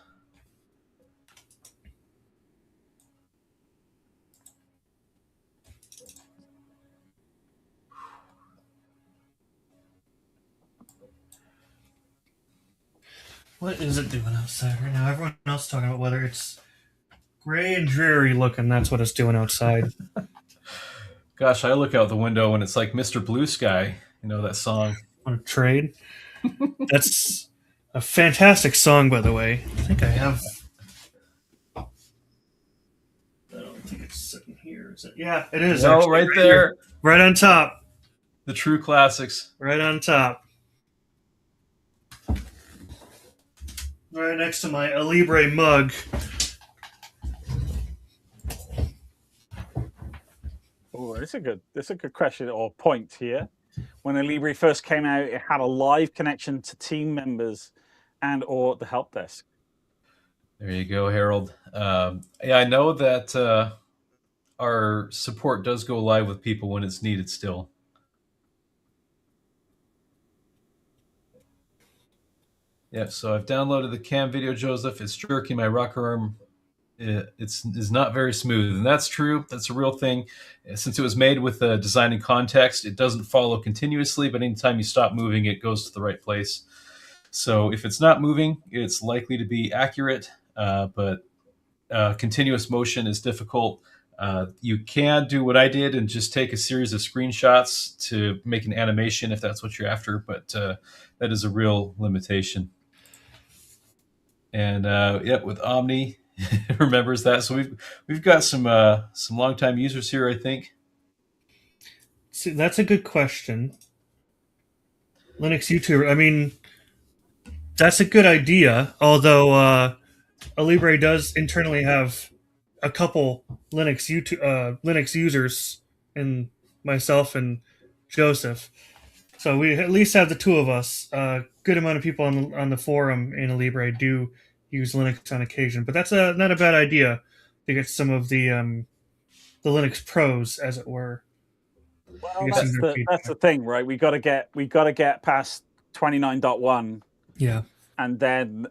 Speaker 3: What is it doing outside right now? Everyone else talking about whether it's gray and dreary looking. That's what it's doing outside.
Speaker 1: Gosh, I look out the window and it's like Mr. Blue Sky. You know that song?
Speaker 3: Want to trade? That's a fantastic song, by the way. I think I have. I don't think it's sitting here. Is it? Yeah, it is.
Speaker 1: Oh, right there.
Speaker 3: Here. Right on top.
Speaker 1: The true classics.
Speaker 3: Right on top. Right next to my Alibre mug.
Speaker 2: Oh, that's a good question or point here. When Alibre first came out, it had a live connection to team members and or the help desk.
Speaker 1: There you go, Harold. Yeah, I know that our support does go live with people when it's needed still. Yeah, so I've downloaded the cam video, Joseph. It's jerking my rocker arm. It's not very smooth, and that's true. That's a real thing. Since it was made with a design in context, it doesn't follow continuously, but anytime you stop moving, it goes to the right place. So if it's not moving, it's likely to be accurate, but continuous motion is difficult. You can do what I did and just take a series of screenshots to make an animation if that's what you're after, but that is a real limitation. And with Omni, remembers that. So we've got some longtime users here, I think.
Speaker 3: See, that's a good question. Linux YouTuber. I mean, that's a good idea. Although Alibre does internally have a couple Linux users, and myself and Joseph. So we at least have the two of us. A good amount of people on the forum in Alibre do use Linux on occasion, but that's not a bad idea to get some of the Linux pros, as it were.
Speaker 2: Well, that's the thing, right? We got to get past 29.1.
Speaker 3: Yeah.
Speaker 2: And then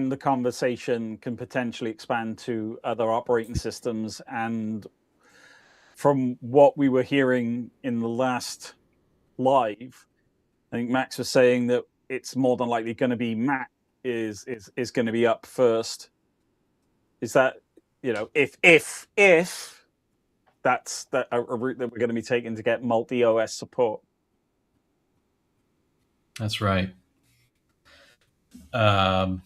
Speaker 2: the conversation can potentially expand to other operating systems. And from what we were hearing in the last live, I think Max was saying that it's more than likely going to be Mac is going to be up first. Is that, if that's a route that we're going to be taking to get multi-OS support?
Speaker 1: That's right. So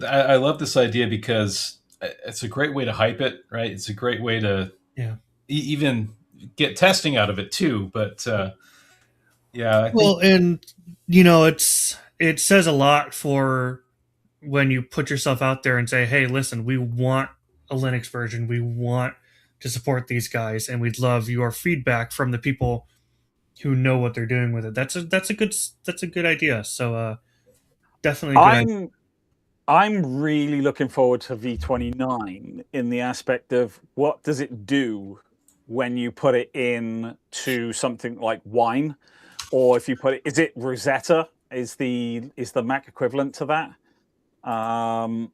Speaker 1: I love this idea because it's a great way to hype it, right? It's a great way to even get testing out of it too. But
Speaker 3: and it says a lot for when you put yourself out there and say, "Hey, listen, we want a Linux version. We want to support these guys, and we'd love your feedback from the people who know what they're doing with it." That's a good idea. So definitely.
Speaker 2: I'm really looking forward to V29 in the aspect of what does it do when you put it in to something like wine, or if you put it, is it Rosetta? Is the Mac equivalent to that? Can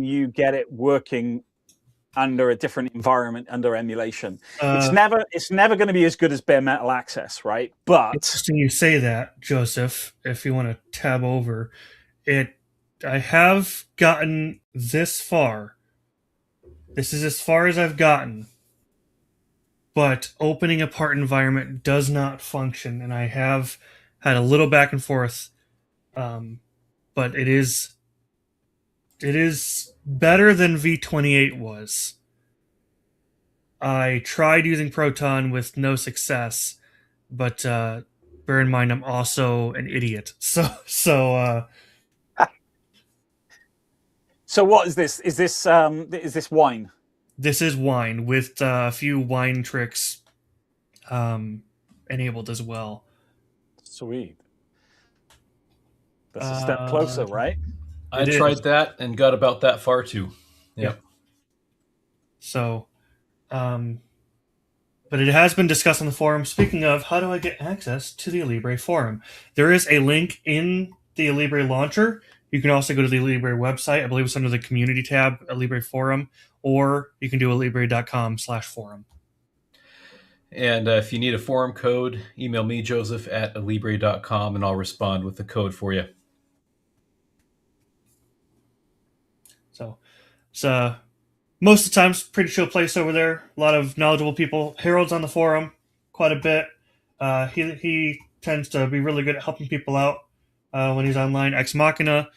Speaker 2: you get it working under a different environment under emulation? It's never going to be as good as bare metal access, right? But
Speaker 3: interesting you say that, Joseph. If you want to tab over it, I have gotten this far. This is as far as I've gotten. But opening a part environment does not function, and I have had a little back and forth. But it is better than V28 was. I tried using Proton with no success, but bear in mind I'm also an idiot. So
Speaker 2: what is this? Is this wine?
Speaker 3: This is wine with a few wine tricks enabled as well.
Speaker 2: Sweet. That's a step closer, right?
Speaker 1: I tried that and got about that far too. Yep.
Speaker 3: So, but it has been discussed on the forum. Speaking of, how do I get access to the Alibre forum? There is a link in the Alibre launcher. You can also go to the Alibre website. I believe it's under the community tab, Alibre forum, or you can do alibre.com/forum.
Speaker 1: And if you need a forum code, email me, Joseph, at alibre.com, and I'll respond with the code for you.
Speaker 3: So it's most of the time it's a pretty chill place over there. A lot of knowledgeable people. Harold's on the forum quite a bit. He tends to be really good at helping people out when he's online. Ex Machina,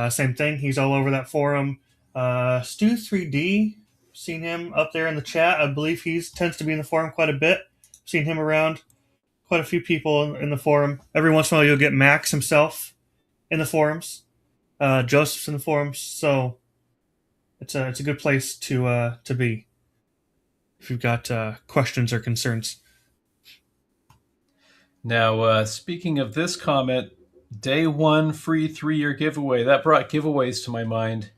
Speaker 3: same thing. He's all over that forum. Stu3D, seen him up there in the chat. I believe he tends to be in the forum quite a bit. Seen him around. Quite a few people in the forum. Every once in a while you'll get Max himself in the forums. Joseph's in the forums. So it's a good place to be if you've got questions or concerns.
Speaker 1: Now, speaking of this comment, day one free 3-year giveaway. That brought giveaways to my mind.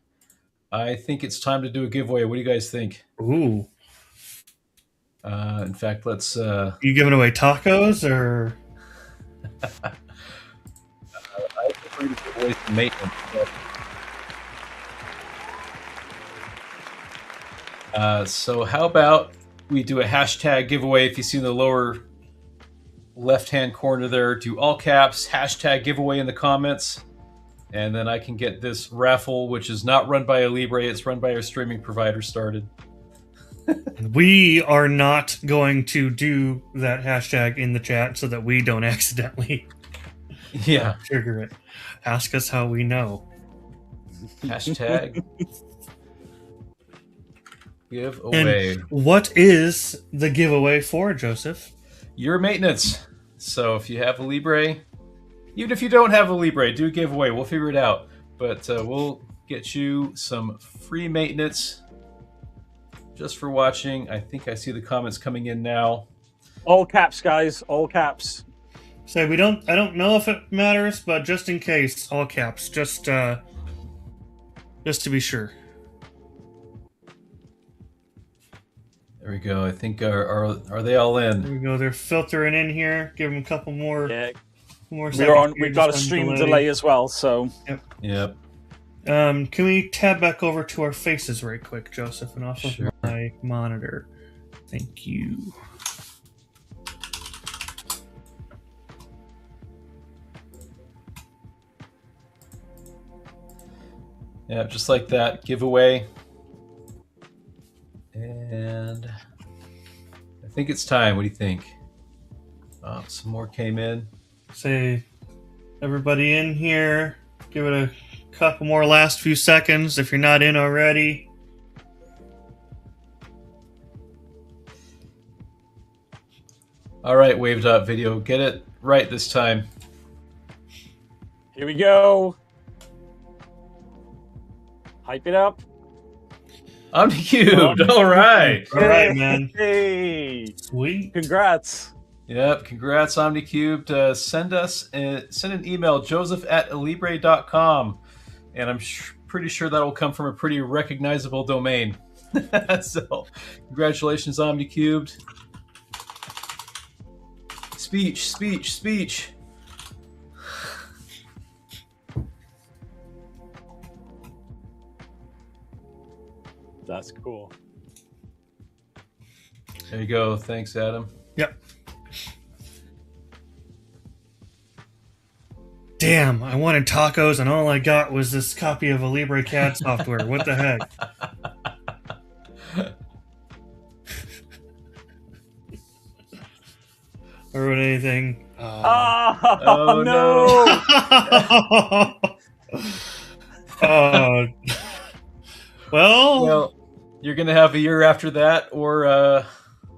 Speaker 1: I think it's time to do a giveaway. What do you guys think?
Speaker 3: Ooh.
Speaker 1: In fact, let's...
Speaker 3: You giving away tacos, or...
Speaker 1: I prefer to give away some maintenance. So how about we do a hashtag giveaway? If you see in the lower left-hand corner there, do all caps, hashtag giveaway in the comments. And then I can get this raffle, which is not run by Alibre, it's run by our streaming provider, started.
Speaker 3: We are not going to do that hashtag in the chat so that we don't accidentally trigger it. Ask us how we know.
Speaker 1: Hashtag giveaway.
Speaker 3: And what is the giveaway for, Joseph?
Speaker 1: Your maintenance. So if you have a Alibre, even if you don't have a Alibre, do a giveaway. We'll figure it out. But we'll get you some free maintenance just for watching. I think I see the comments coming in now.
Speaker 2: All caps, guys. All caps.
Speaker 3: So I don't know if it matters, but just in case, all caps. Just to be sure.
Speaker 1: There we go. I think are they all in?
Speaker 3: There we go. They're filtering in here. Give them a couple more.
Speaker 2: Yeah.
Speaker 3: More
Speaker 2: We've got a stream delay as well, so.
Speaker 1: Yep.
Speaker 3: Can we tab back over to our faces right quick, Joseph, and off of my monitor? Thank you.
Speaker 1: Yeah, just like that. Giveaway. And I think it's time. What do you think? Some more came in.
Speaker 3: Say, everybody in here, give it a couple more last few seconds if you're not in already.
Speaker 1: All right, Wave.video. Get it right this time.
Speaker 2: Here we go. Hype it up.
Speaker 1: Uncubed. All right.
Speaker 3: All right, man.
Speaker 2: Hey.
Speaker 3: Sweet.
Speaker 2: Congrats.
Speaker 1: Yep. Congrats, OmniCubed. Send an email, joseph@alibre.com. And I'm pretty sure that will come from a pretty recognizable domain. So, congratulations, OmniCubed. Speech.
Speaker 2: That's cool.
Speaker 1: There you go. Thanks, Adam.
Speaker 3: Yep. Damn, I wanted tacos and all I got was this copy of Alibre CAD software. What the heck? Or anything.
Speaker 2: Oh no!
Speaker 3: Well,
Speaker 1: you're gonna have a year after that, or I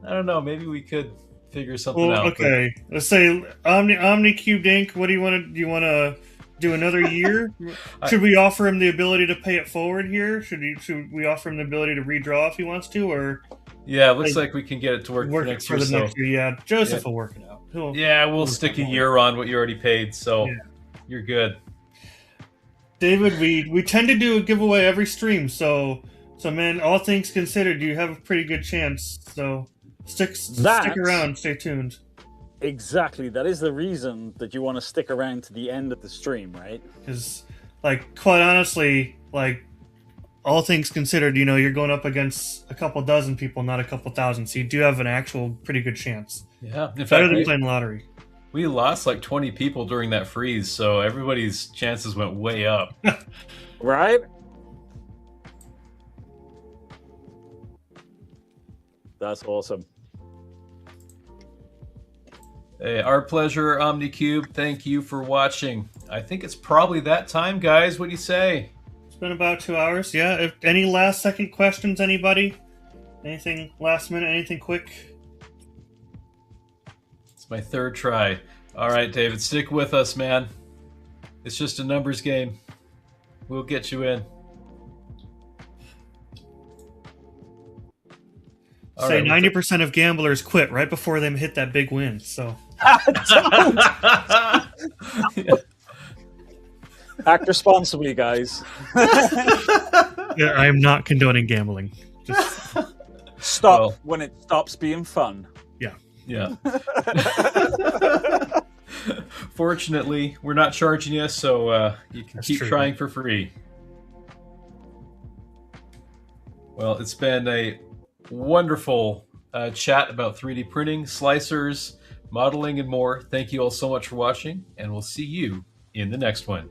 Speaker 1: don't know. Maybe we could figure something out.
Speaker 3: Okay, let's say OmniCubed Inc. What do you want to? Do you want to do another year? Should we offer him the ability to pay it forward here? Should we offer him the ability to redraw if he wants to, or?
Speaker 1: Yeah, it looks like we can get it to work for next year.
Speaker 3: Next year. Yeah, Joseph will work it out.
Speaker 1: We'll stick a year on what you already paid, so you're good.
Speaker 3: David, we tend to do a giveaway every stream, so man, all things considered, you have a pretty good chance. So stick around, stay tuned.
Speaker 2: Exactly, that is the reason that you want to stick around to the end of the stream, right?
Speaker 3: Because, quite honestly, all things considered, you're going up against a couple dozen people, not a couple thousand. So you do have an actual pretty good chance.
Speaker 1: Yeah. In fact,
Speaker 3: better than playing lottery.
Speaker 1: We lost 20 people during that freeze, so everybody's chances went way up.
Speaker 2: Right? That's awesome.
Speaker 1: Hey, our pleasure, OmniCube. Thank you for watching. I think it's probably that time, guys. What do you say?
Speaker 3: It's been about 2 hours. Yeah. If any last second questions, anybody? Anything last minute? Anything quick?
Speaker 1: It's my third try. All right, David, stick with us, man. It's just a numbers game. We'll get you in.
Speaker 3: Say 90% of gamblers quit right before they hit that big win. So
Speaker 2: act responsibly, guys.
Speaker 3: Yeah, I am not condoning gambling. Just
Speaker 2: stop when it stops being fun.
Speaker 1: Yeah. Fortunately, we're not charging you, so you can keep trying for free. Well, it's been a wonderful chat about 3D printing, slicers, modeling, and more. Thank you all so much for watching, and we'll see you in the next one.